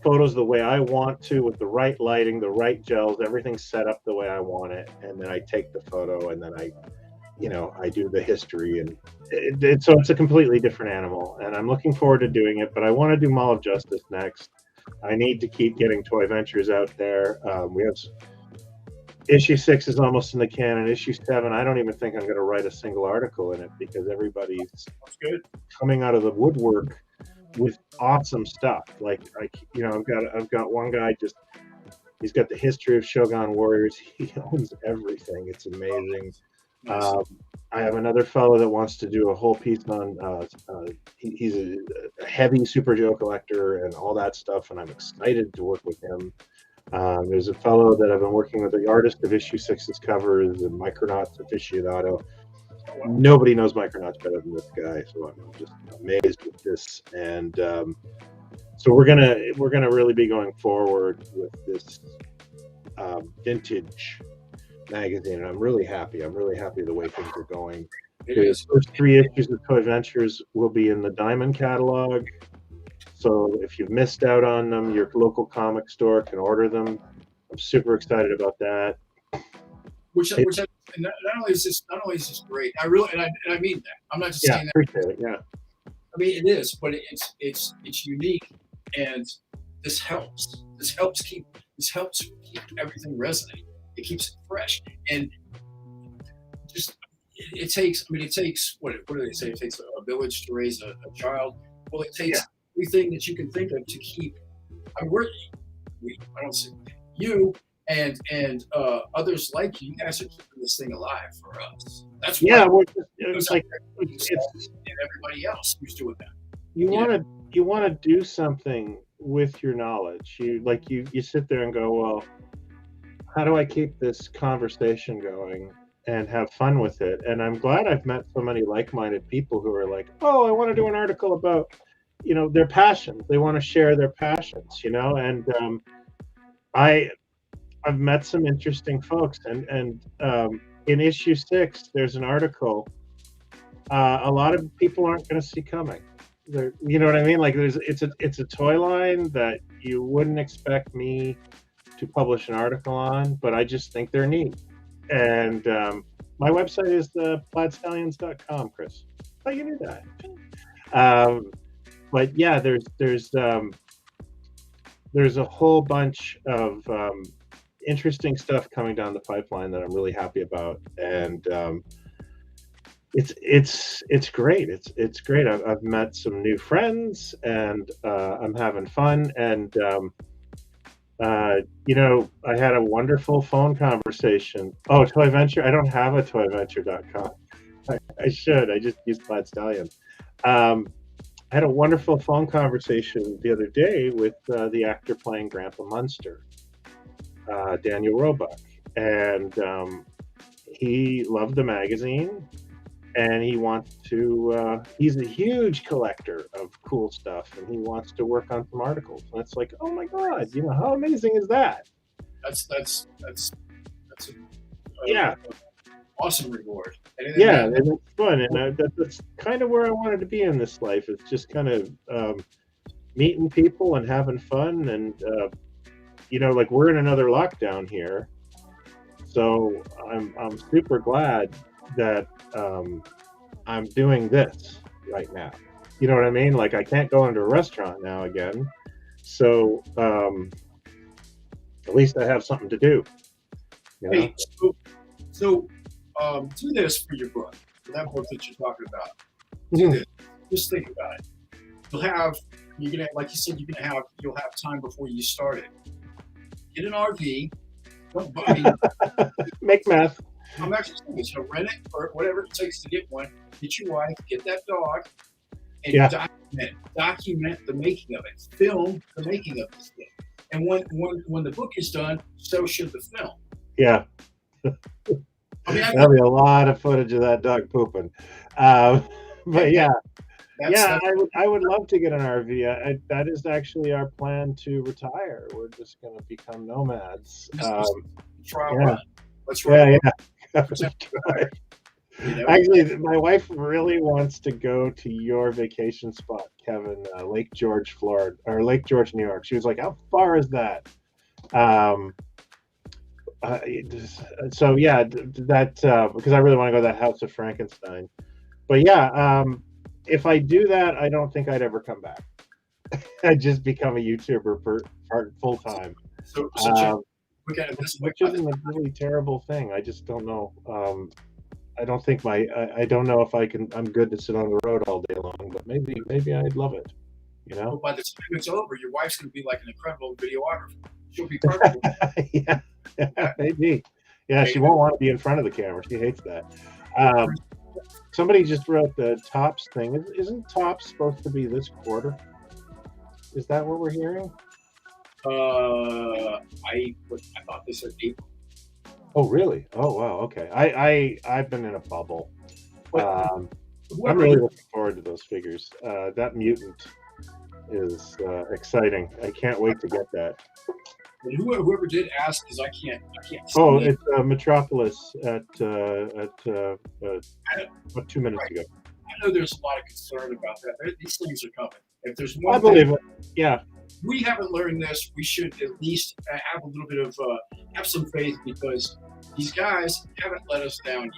photos the way I want to, with the right lighting, the right gels, everything set up the way I want it, and then I take the photo, and then I do the history, and so it's a completely different animal, and I'm looking forward to doing it. But I want to do Mall of Justice next. I need to keep getting Toy Ventures out there. We have issue 6 is almost in the can, and issue 7, I don't even think I'm going to write a single article in it, because everybody's coming out of the woodwork with awesome stuff. Like, you know, I've got one guy, he's got the history of Shogun Warriors. He owns everything. It's amazing. Nice. I have another fellow that wants to do a whole piece on. He's a heavy Super Joe collector and all that stuff, and I'm excited to work with him. There's a fellow that I've been working with, the artist of issue 6's covers, and Micronauts aficionado. Nobody knows Micronauts better than this guy, so I'm just amazed with this. And so we're gonna really be going forward with this vintage magazine, and I'm really happy the way things are going. The first 3 issues of Toy Ventures will be in the Diamond catalog, so if you've missed out on them, your local comic store can order them. I'm super excited about that. Which not only is this great, I really and I mean that. I'm not just saying that. Appreciate it. Yeah. I mean, it is, but it's unique, and this helps. This helps keep everything resonating. It keeps it fresh, and just it takes. I mean, it takes what do they say? It takes a village to raise a child. Well, it takes Yeah. everything that you can think of to keep. I mean, I don't see you and others like you. You guys are keeping this thing alive for us. That's Yeah, why it's like it's and everybody else who's doing that. you want to do something with your knowledge. You sit there and go, well, how do I keep this conversation going and have fun with it? And I'm glad I've met so many like-minded people who are like, oh, I want to do an article about, their passions. They want to share their passions, and I've met some interesting folks, and in issue 6, there's an article a lot of people aren't going to see coming. You know what I mean? Like it's a toy line that you wouldn't expect me to publish an article on, but I just think they're neat. And my website is plaidstallions.com, Chris. Oh, you knew that. But yeah, there's a whole bunch of interesting stuff coming down the pipeline that I'm really happy about, and it's great. It's great. I've met some new friends, and I'm having fun. And I had a wonderful phone conversation. Oh, Toy Venture. I don't have a toyventure.com. I should. I just use Plaid Stallion. I had a wonderful phone conversation the other day with the actor playing Grandpa Munster, Daniel Roebuck, and he loved the magazine, and he wants to. He's a huge collector of cool stuff, and he wants to work on some articles. And it's like, oh my God, how amazing is that? That's Yeah. Awesome reward. Yeah, and it's fun, and that's kind of where I wanted to be in this life. It's just kind of meeting people and having fun, and like we're in another lockdown here, so I'm super glad that I'm doing this right now. You know what I mean? Like I can't go into a restaurant now again, so at least I have something to do. Hey, so do this for your book, for that book that you're talking about. Do this. Just think about it. You're gonna, like you said, you'll have time before you start it. Get an RV. Don't buy. Make math. I'm actually saying this. Rent it or whatever it takes to get one. Get your wife. Get that dog. And document the making of it. Film the making of this thing. And when the book is done, so should the film. Yeah. There'll be a lot of footage of that dog pooping, but yeah, I would love to get an RV. That is actually our plan to retire. We're just going to become nomads. Run. Let's run. Actually, my wife really wants to go to your vacation spot, Kevin, Lake George, Florida, or Lake George, New York. She was like, "How far is that?" So yeah, that because I really want to go to that House of Frankenstein. But yeah, if I do that, I don't think I'd ever come back. I'd just become a YouTuber for full time. Which isn't a really terrible thing. I just don't know. I don't think I don't know if I'm good to sit on the road all day long, but maybe I'd love it. Well, by the time it's over, your wife's going to be like an incredible videographer. She'll be perfect. Yeah, maybe. Yeah, she won't want to be in front of the camera. She hates that. Somebody just wrote the Tops thing. Isn't Tops supposed to be this quarter? Is that what we're hearing? I thought they said April. Oh, really? Oh, wow. Okay. I've been in a bubble. I'm really looking forward to those figures. That mutant is exciting. I can't wait to get that. And whoever did ask, because I can't. Oh, it's Metropolis at 2 minutes ago. I know there's a lot of concern about that. These things are coming. If there's one, I believe it. Yeah. We haven't learned this. We should at least have a little bit of have some faith, because these guys haven't let us down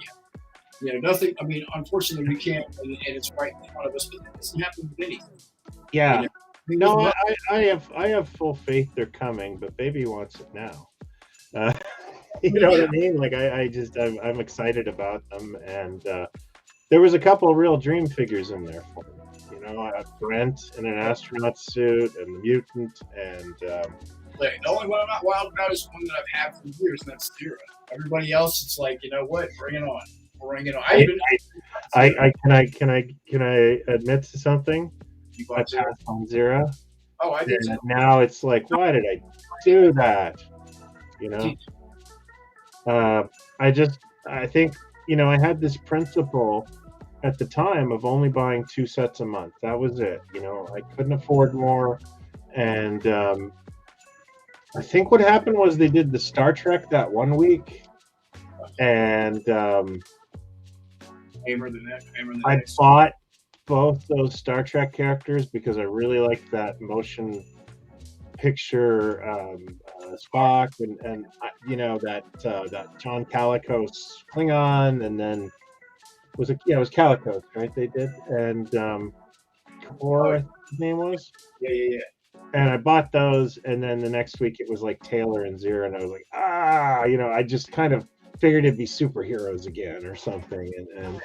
yet. Nothing. I mean, unfortunately, we can't, and it's right in front of us. But it doesn't happen with anything. Yeah. No, I have full faith they're coming, but baby wants it now. You know what I mean? Like I'm excited about them, and there was a couple of real dream figures in there for me. You know, Brent in an astronaut suit, and the mutant, and Like, the only one I'm not wild about is one that I've had for years, and that's Zero. Everybody else, it's like, you know what? Bring it on. Bring it on. Can I admit to something? You I bought Zero? passed on Zero. Oh, I did. And now it's like, why did I do that? You know, I think, you know, I had this principle at the time of only buying 2 sets a month. That was it. You know, I couldn't afford more, and I think what happened was they did the Star Trek that one week, and I bought both those Star Trek characters because I really liked that motion picture Spock, and you know, that John Calicos Klingon, and then it was Calicos, right? They did, and Core, his name was. Yeah. And I bought those, and then the next week it was like Taylor and Zero, and I was like, you know, I just kind of figured it'd be superheroes again or something, and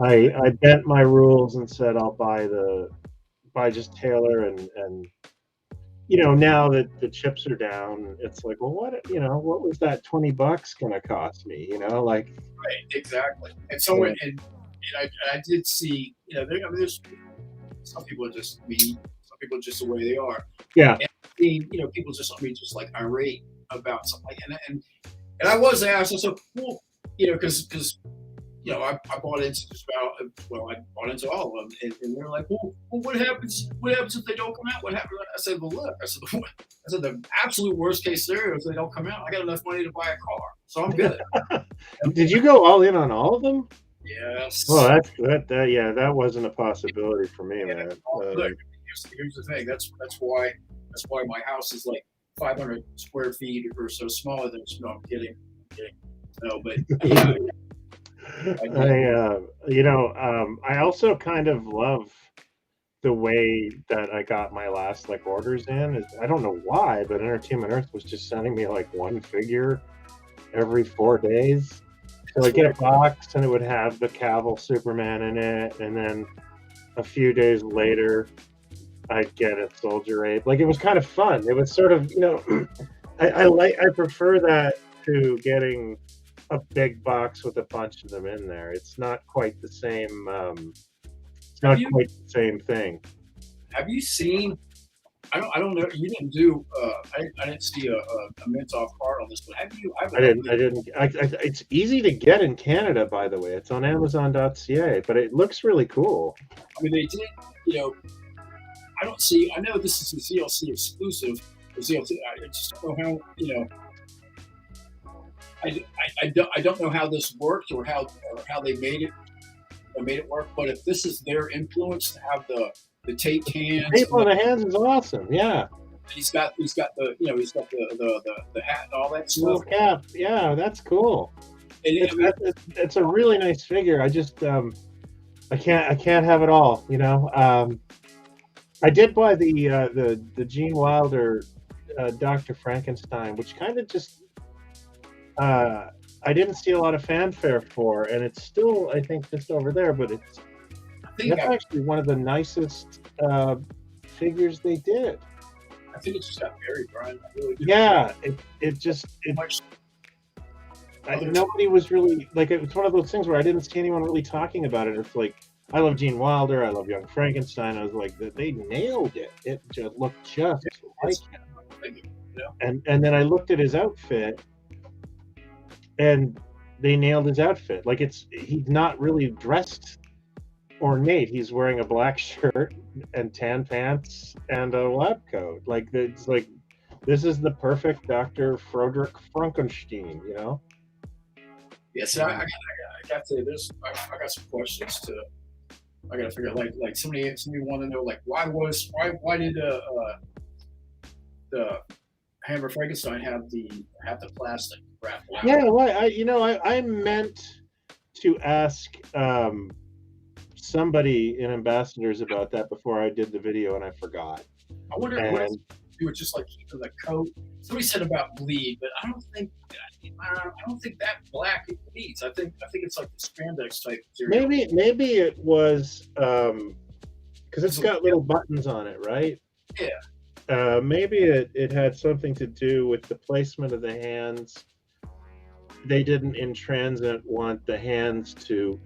I bent my rules and said I'll buy just Taylor, and you know, now that the chips are down, it's like, well, what was that $20 gonna cost me? You know, like, right, exactly. And someone, and I did see, you know, there's some people are just mean, some people are just the way they are. Yeah. And you know, people just like irate about something, and I was asked, I said, well, you know, because you know, I bought into I bought into all of them, and they're like, well, what happens? What happens if they don't come out? What happens? I said, well, look, I said the absolute worst case scenario is they don't come out. I got enough money to buy a car, so I'm good. Did you go all in on all of them? Yes. Well, that wasn't a possibility for me, man. Look, here's the thing. That's why my house is like 500 square feet or so smaller than. No, I'm kidding. No, but. I also kind of love the way that I got my last like orders in. I don't know why, but Entertainment Earth was just sending me like one figure every 4 days. So I get a box and it would have the Cavill Superman in it, and then a few days later I'd get a Soldier Ape. Like, it was kind of fun. It was sort of, you know, I prefer that to getting a big box with a bunch of them in there. It's not quite the same. It's not quite the same thing. Have you seen? I don't know. You didn't do. I didn't see a mint-off card on this, but have you? I didn't. It's easy to get in Canada, by the way. It's on Amazon.ca, but it looks really cool. I mean, they did. You know, I don't see. I know this is a ZLC exclusive. ZLC. I just don't know how. You know. I don't know how this worked or how they made it work. But if this is their influence to have the taped hands, tape on the hands is awesome. Yeah, he's got the hat and all that stuff. Little cap. Yeah, that's cool. It's a really nice figure. I just I can't have it all. You know, I did buy the Gene Wilder Dr. Frankenstein, which kind of just. I didn't see a lot of fanfare for, and it's still, I think, just over there. But that's actually one of the nicest figures they did. I think it just got buried, Brian. I really do. Yeah, nobody was really like. It was one of those things where I didn't see anyone really talking about it. It's like, I love Gene Wilder. I love Young Frankenstein. I was like, they nailed it. It just looked just like him. And then I looked at his outfit. And they nailed his outfit. Like, he's not really dressed ornate. He's wearing a black shirt and tan pants and a lab coat. Like, it's like, this is the perfect Dr. Frederick Frankenstein, you know? Yeah, so I got to this. I got some questions to. I got to figure out, like somebody want to know, like, why did the Hammer Frankenstein have the plastic wrap? Yeah, well, I meant to ask somebody in Ambassadors about that before I did the video, and I forgot. I wonder. do with just like keeping the coat. Somebody said about bleed, but I don't think that black bleeds. I think it's like the spandex type material. Maybe it was because it's got little buttons on it, right? Yeah. Maybe it had something to do with the placement of the hands. They didn't in transit want the hands to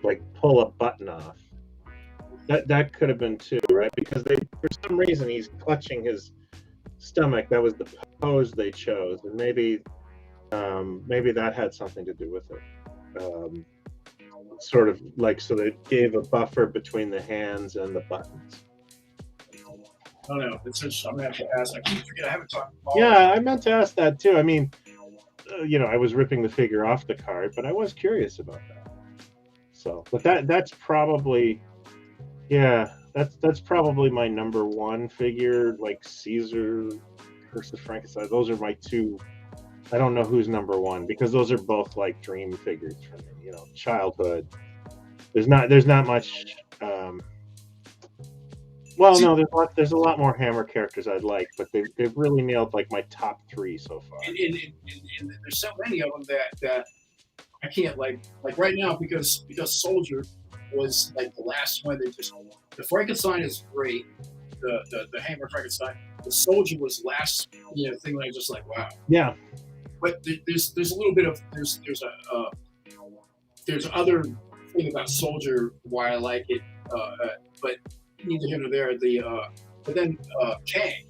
like pull a button off. That could have been too, right? Because they, for some reason, he's clutching his stomach. That was the pose they chose, and maybe that had something to do with it. Sort of like, so they gave a buffer between the hands and the buttons. I don't know. It's just, I'm gonna have to ask. I keep forgetting. I haven't talked. Yeah, I meant to ask that too. I mean, I was ripping the figure off the card, but I was curious about that. So, but that's probably. Yeah, that's probably my number one figure, like Caesar versus Frankenstein. Those are my two. I don't know who's number one because those are both like dream figures for me. Childhood. There's not much. Well, no, there's a lot more Hammer characters I'd like, but they've really nailed like my top three so far. And there's so many of them that I can't like right now because Soldier was like the last one. The Frankenstein is great, the Hammer Frankenstein. The Soldier was last thing that I was just like, wow. Yeah. But there's a little bit of there's other thing about Soldier why I like it, but neither here nor there. But then Kang.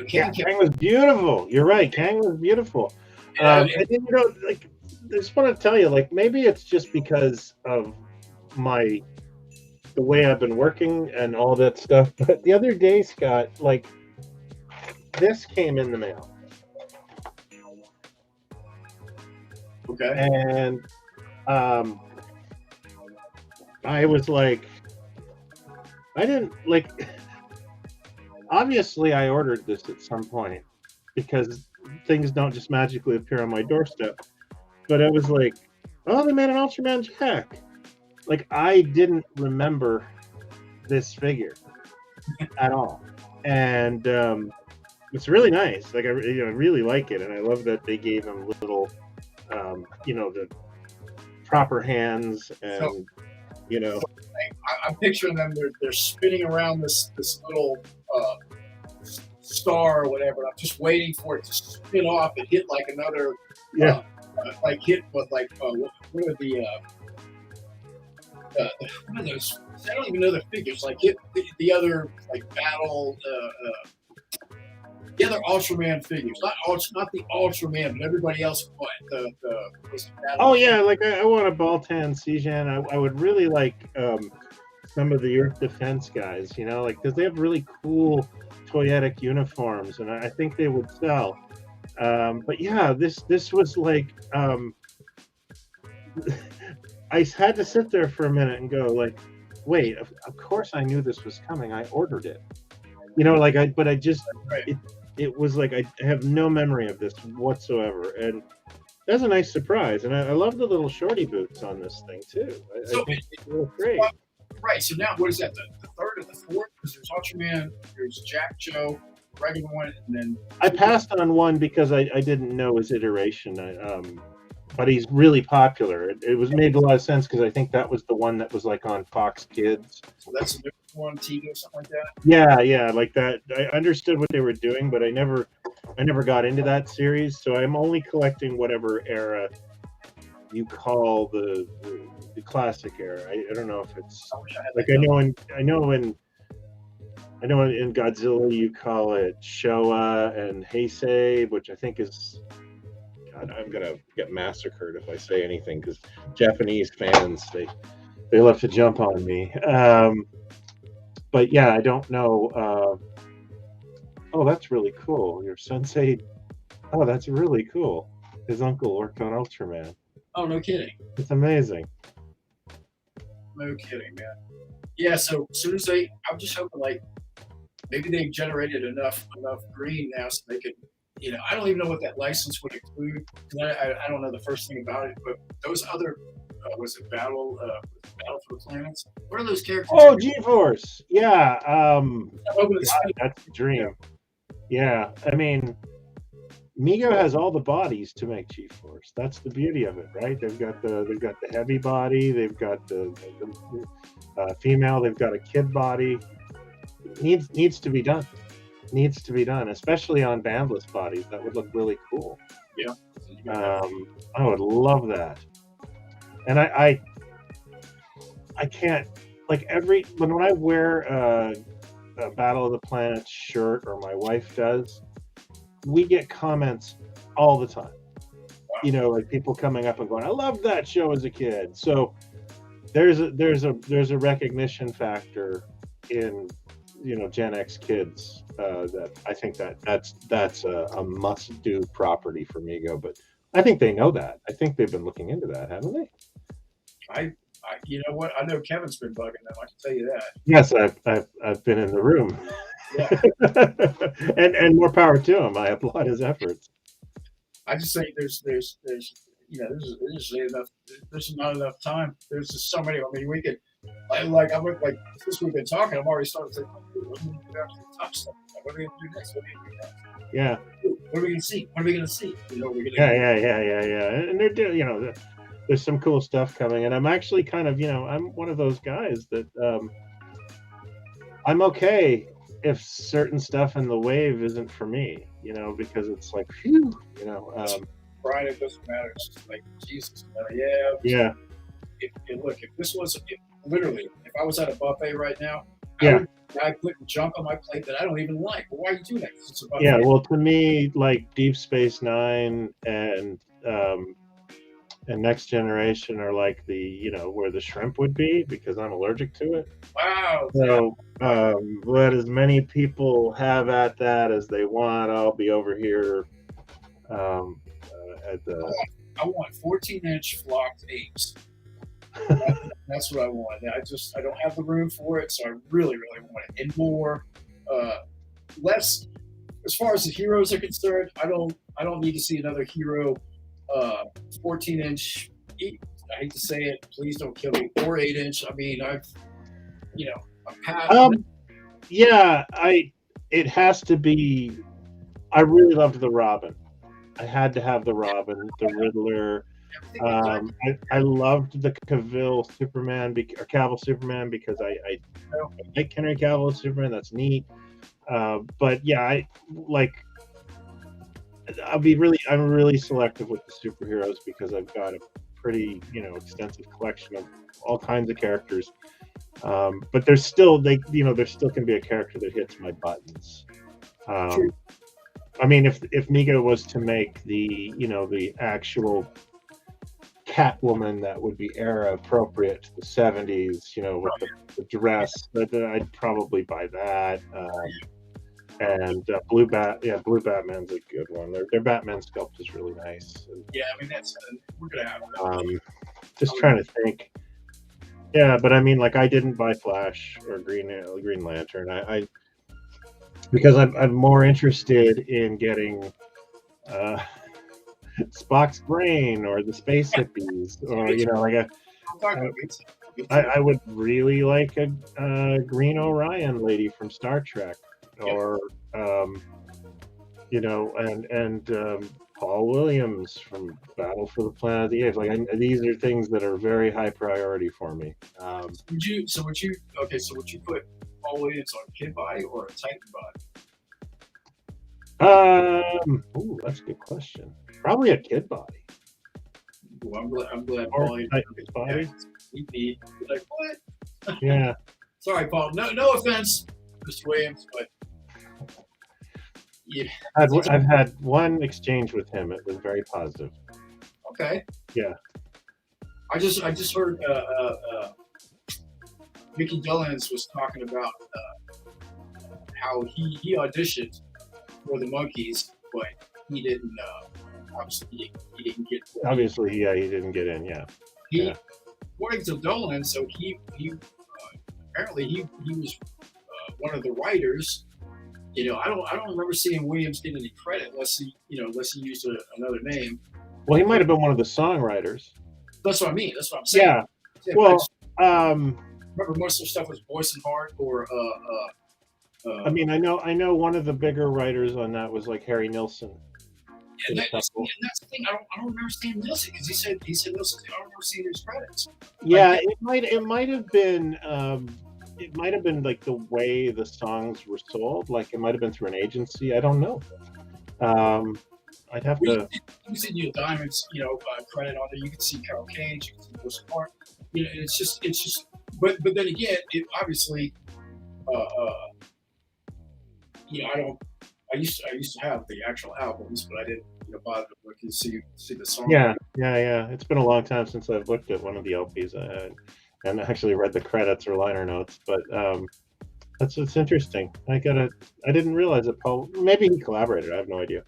Kang was beautiful. You're right. Kang was beautiful. And then, like, I just want to tell you, like, maybe it's just because of the way I've been working and all that stuff. But the other day, Scott, like, this came in the mail. Okay. And I was like, I didn't like. Obviously, I ordered this at some point because things don't just magically appear on my doorstep. But I was like, oh, they made an Ultraman Jack. Like, I didn't remember this figure at all, and it's really nice. Like, I really like it, and I love that they gave him little, the proper hands, and I'm picturing them. They're spinning around this little star or whatever. I'm just waiting for it to spin off and hit like another. Yeah. Like hit with like what are the what are those? I don't even know the figures. Like hit the other like battle. The other Ultraman figures, not the Ultraman, but everybody else. What the oh yeah, like I want a Baltan Sijan. I would really like some of the Earth Defense guys, like because they have really cool toyetic uniforms, and I think they would sell. But yeah, this was like I had to sit there for a minute and go like, wait, of course I knew this was coming. I ordered it, but I just it was like I have no memory of this whatsoever, and that's a nice surprise. And I love the little shorty boots on this thing too. I think it's really great. Right. So now, what is that? The third or the fourth? Because there's Ultraman, there's Jack Joe, regular one, and then I passed on one because I didn't know his iteration. But he's really popular. It was made a lot of sense because I think that was the one that was like on Fox Kids. So that's a new one, Tigo, something like that. Yeah, like that. I understood what they were doing, but I never got into that series. So I'm only collecting whatever era you call the classic era. I don't know if it's like I know in Godzilla you call it Showa and Heisei, which I think is. I'm gonna get massacred if I say anything because Japanese fans they love to jump on me. But yeah, I don't know. Oh, that's really cool. Your sensei. Oh, that's really cool. His uncle worked on Ultraman. Oh, no kidding. It's amazing. No kidding, man. Yeah. So as soon as I'm just hoping like maybe they've generated enough green now so they could. I don't even know what that license would include. I don't know the first thing about it, but those other was it Battle for the Planets? What are those characters? Oh, G-Force. Yeah. Over the God, that's the dream. Yeah. I mean, Mego has all the bodies to make G-Force. That's the beauty of it, right? They've got the heavy body. They've got the female. They've got a kid body. Needs to be done. Needs to be done, especially on bandless bodies. That would look really cool. Yeah. I would love that. And I can't, like, when I wear a Battle of the Planets shirt, or my wife does, we get comments all the time. Wow. You know, like people coming up and going, "I loved that show as a kid." So there's a recognition factor in, you know, Gen X kids that I think that's a must-do property for Mego. But I think they know that. I think they've been looking into that, haven't they? I you know what? I know Kevin's been bugging them. I can tell you that. Yes, I've been in the room. Yeah. and more power to him. I applaud his efforts. I just think there's you know, there's not enough time. There's just so many. I mean, we could since we've been talking, I'm already starting to think, what are we going to do after the top stuff? What are we going to do next? What are we going to do next? Yeah. What are we going to see? What are we going to see? You know, Yeah. And they're doing, you know, there's some cool stuff coming, and I'm actually kind of, you know, I'm one of those guys that I'm okay if certain stuff in the wave isn't for me, you know, because it's like, phew, you know. Brian, it doesn't matter. It's just like, Jesus, yeah. If this was literally, if I was at a buffet right now, I put junk on my plate that I don't even like. Well, why are you doing that? It's a buffet. Yeah, well, to me, like Deep Space Nine and Next Generation are like the, you know, where the shrimp would be, because I'm allergic to it. Wow. So let as many people have at that as they want. I'll be over here at the. I want 14-inch flocked apes. That's what I want. I don't have the room for it, so I really, really want it. And more, less. As far as the heroes are concerned, I don't need to see another hero. 14-inch. I hate to say it. Please don't kill me. Or 8-inch. I mean, I'm past. Yeah, it has to be. I really loved the Robin. I had to have the Robin, the Riddler. I loved the Cavill Superman or Cavill Superman because I like Henry Cavill Superman. That's neat. But yeah, I'm really selective with the superheroes because I've got a pretty, you know, extensive collection of all kinds of characters. But there still can be a character that hits my buttons. I mean, if Mego was to make the actual Catwoman that would be era appropriate to the 70s, you know, with the dress, I'd probably buy that. And Blue Batman's a good one. Their Batman sculpt is really nice. Yeah, I mean we're gonna have. Just trying to think. Yeah, but I mean, like, I didn't buy Flash or Green Lantern. Because I'm more interested in getting Spock's brain or the space hippies, or, you know, like I would really like a Green Orion lady from Star Trek, or you know, and Paul Williams from Battle for the Planet of the Apes. Like, these are things that are very high priority for me. Would you put Paul Williams on kid body or a Titan body? That's a good question. Probably a kid body. Ooh, I'm glad Or Paul Titan's body. You're like, what? Yeah. Sorry, Paul. No offense, Mr. Williams, but yeah. I've had one exchange with him. It was very positive. Okay. Yeah. I just heard Mickey Dillons was talking about how he auditioned for the Monkees, but he didn't. Obviously, he didn't get. Obviously, he didn't get in. Yeah. According to Dolan, so he apparently he was one of the writers. You know, I don't remember seeing Williams get any credit unless he used another name. Well, he might have been one of the songwriters. That's what I mean. That's what I'm saying. Yeah. Yeah, Well, remember most of the stuff was Boyce and Hart or I mean, I know one of the bigger writers on that was like Harry Nilsson. and that's the thing. I don't remember seeing Nilsson because he said Nilsson. I don't remember seeing his credits. Yeah, it might have been like the way the songs were sold. Like it might have been through an agency. I don't know. I'd have to. You can see Neil Diamond's credit on there. You can see Carol Kane. You can see Boyce and Hart. It's just. But then again, it obviously. I don't. I used to have the actual albums, but I didn't bother to look and see the song. Yeah. It's been a long time since I've looked at one of the LPs I had and actually read the credits or liner notes. But it's interesting. I didn't realize that Paul. Maybe he collaborated. I have no idea.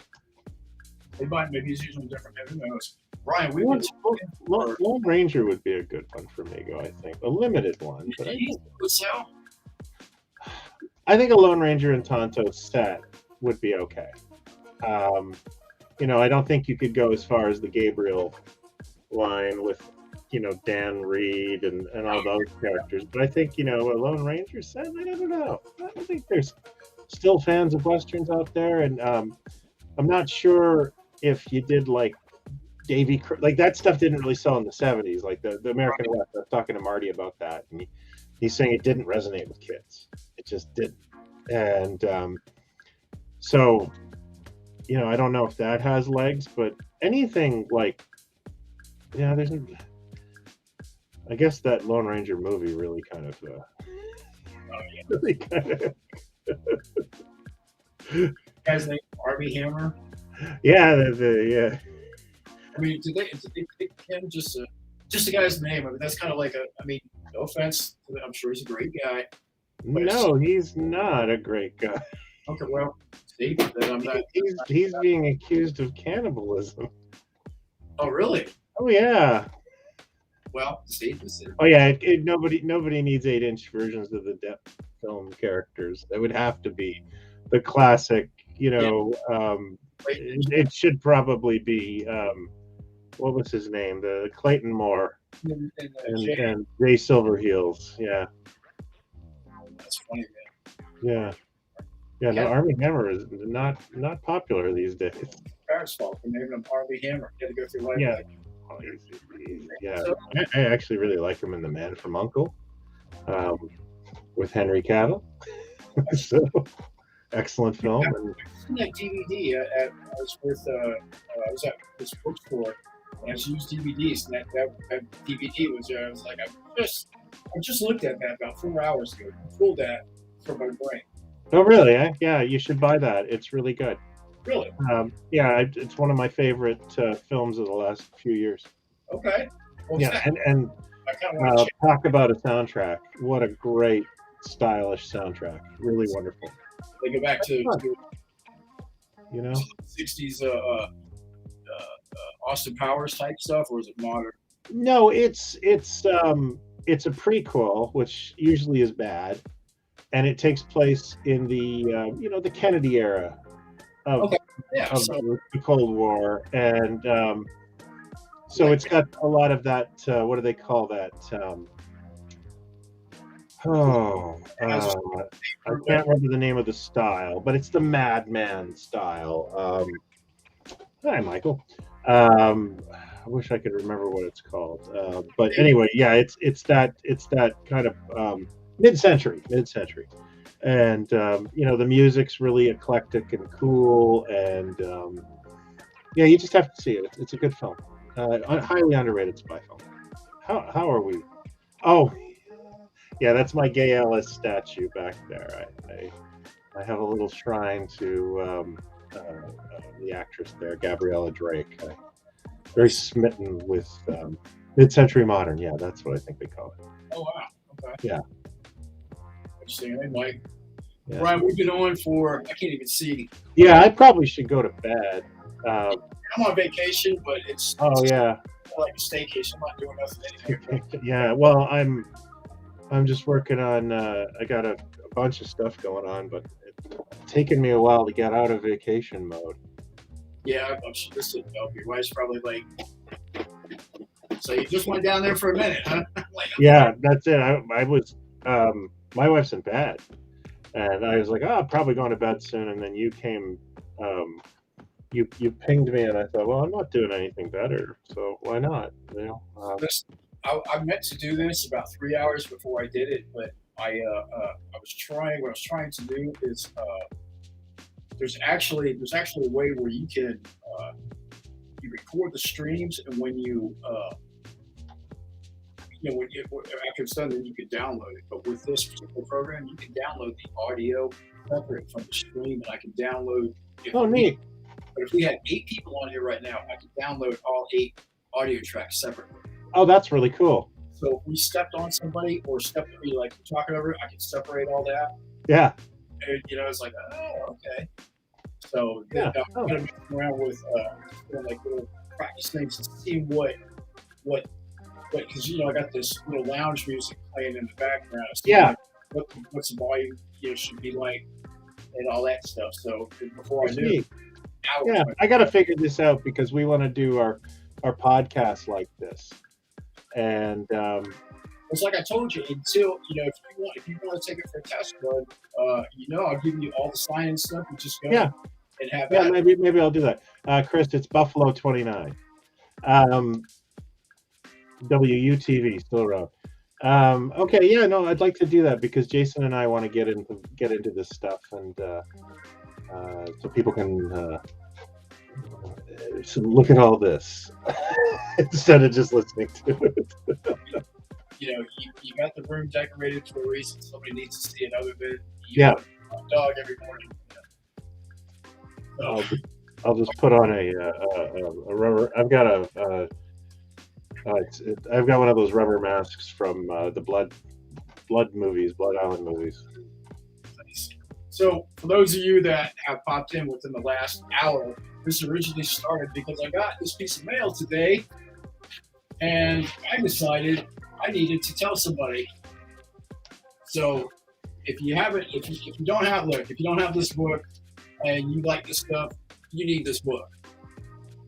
Maybe he's using different. Who knows? Brian, Lone Ranger would be a good one for Mego. I think a limited one, but I think a Lone Ranger and Tonto set would be okay. I don't think you could go as far as the Gabriel line with, Dan Reed and all those characters. But I think, a Lone Ranger set, I don't know. I think there's still fans of Westerns out there. And I'm not sure if you did like Davy, like that stuff didn't really sell in the 70s. Like the American West, I was talking to Marty about that. And he's saying it didn't resonate with kids. It just didn't. And so, I don't know if that has legs, but anything like, I guess that Lone Ranger movie really kind of, Guy's name Armie Hammer. Yeah, yeah. I mean, did they pick him just the guy's name? I mean, that's kind of like no offense. I'm sure he's a great guy. No, he's not a great guy. Okay, well, see, then I'm not. He's being accused of cannibalism. Oh, really? Oh, yeah. Well, see. Oh, yeah. Nobody needs 8-inch versions of the depth film characters. That would have to be the classic. It should probably be what was his name? The Clayton Moore and Jay Silverheels. Yeah. That's funny, man. Yeah. No, Armie Hammer is not popular these days. Parents' fault for naming him Armie Hammer. He had to go through life. Yeah. I actually really like him in The Man from U.N.C.L.E. With Henry Cavill. So excellent film. And that DVD I was I was at this bookstore and I used DVDs, and that DVD was I was like, I just looked at that about 4 hours ago. I pulled that from my brain. Oh, really? Yeah, you should buy that. It's really good. Really? It's one of my favorite films of the last few years. Okay. And talk about a soundtrack. What a great, stylish soundtrack. Really wonderful. They go back to 60s Austin Powers type stuff, or is it modern? No, it's a prequel, which usually is bad, and it takes place in the the Kennedy era of the Cold War, and so it's got a lot of that. What do they call that? I can't remember the name of the style, but it's the Madman style. Hi, Michael. I wish I could remember what it's called. But anyway, yeah, it's that kind of mid-century, and the music's really eclectic and cool, and you just have to see it. It's a good film, highly underrated spy film. How are we? Oh, yeah, that's my Gay Ellis statue back there. I have a little shrine to the actress there, Gabriella Drake. Very smitten with mid-century modern. Yeah, that's what I think they call it. Oh, wow. Okay. Yeah. Interesting. Hey, Mike. Yeah. Brian, we've been on for, I can't even see. Yeah, I probably should go to bed. I'm on vacation, but it's like a staycation. I'm not doing nothing anymore. Yeah, well, I'm just working on, I got a bunch of stuff going on, but it's taken me a while to get out of vacation mode. Yeah, I'm sure this didn't help. Your wife's probably like, So you just went down there for a minute, huh? Like, Yeah, that's it. I was, my wife's in bed, and I was like, oh, I'm probably going to bed soon. And then you came, you pinged me, and I thought, well, I'm not doing anything better, so why not? You know, I meant to do this about 3 hours before I did it, but I was trying. What I was trying to do is there's actually a way where you can you record the streams, and when after it's done, then you can download it. But with this particular program, you can download the audio separate from the stream, and I can download. neat. But if we had 8 people on here right now, I could download all 8 audio tracks separately. Oh, that's really cool. So if we stepped on somebody or like talking over it, I could separate all that. Yeah. And, it's like, oh, okay. So Yeah. I'm going to mess around with like little practice things to see what, because I got this little lounge music playing in the background. So Yeah. What's the volume should be like, and all that stuff. So before I knew. Neat. Yeah, I got to figure this out because we want to do our podcast like this, and it's like I told you. Until if you want to take it for a test run, I'll give you all the sign-in stuff. You just go and have that. Maybe I'll do that. Chris, it's Buffalo 29, WUTV still around. Okay, yeah, no, I'd like to do that because Jason and I want to get into this stuff, and so people can look at all this instead of just listening to it. You got the room decorated for a reason. Somebody needs to see it other than dog every morning. So. I'll just put on a rubber. I've got I've got one of those rubber masks from the Blood Island movies. Nice. So for those of you that have popped in within the last hour, this originally started because I got this piece of mail today, and I decided I needed to tell somebody. So if you don't have this book and you like this stuff, you need this book.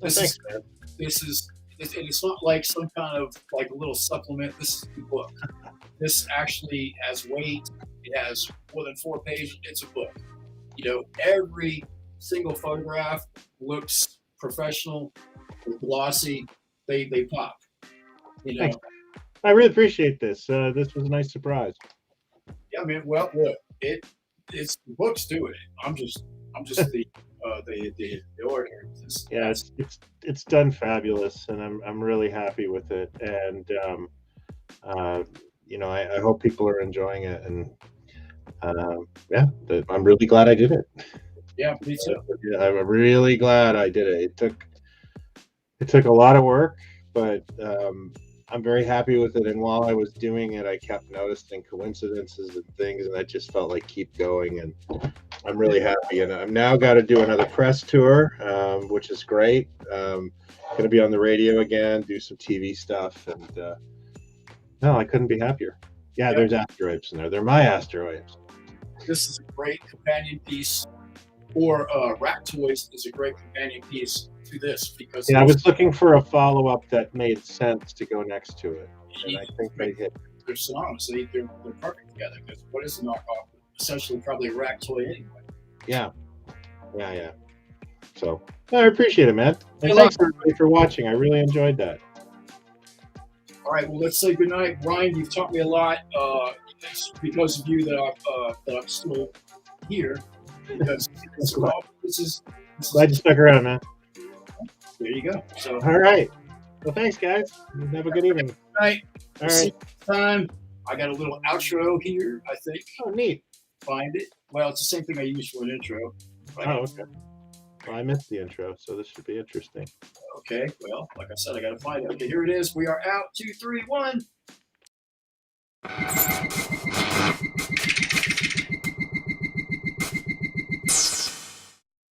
It's not like some kind of like a little supplement. This is the book. This actually has weight. It has more than 4 pages. It's a book. Every single photograph looks professional, glossy. They pop. Thanks. I really appreciate this. This was a nice surprise. Yeah, man. Well, look, it's the books doing it. I'm just the ordinary. Yeah, it's done fabulous, and I'm really happy with it. And I hope people are enjoying it. And I'm really glad I did it. Yeah, me too. I'm really glad I did it. It took a lot of work, but I'm very happy with it. And while I was doing it, I kept noticing coincidences and things, and I just felt like keep going. And I'm really happy. And I've now got to do another press tour, which is great. Going to be on the radio again, do some TV stuff, and no, I couldn't be happier. Yeah, there's asteroids in there. They're my asteroids. This is a great companion piece, or Rat Toys is a great companion piece to this because I was looking for a follow-up that made sense to go next to it, and I think they hit. They're synonymous. They're perfect together. Because what is a knockoff? Essentially, probably a Rat toy anyway. Yeah. So I appreciate it, man. And thanks everybody for watching. I really enjoyed that. All right, well, let's say goodnight. Brian, you've taught me a lot. It's because of you that I'm still here. Because this is glad you stuck around, man. There you go. So all right. Well, thanks, guys. Have a good evening. Good night. All right. Time. I got a little outro here, I think. Oh, neat. Find it. Well, it's the same thing I use for an intro. Right? Oh, okay. Well, I missed the intro, so this should be interesting. Okay. Well, like I said, I got to find it. Okay, here it is. We are out. 2, 3, 1.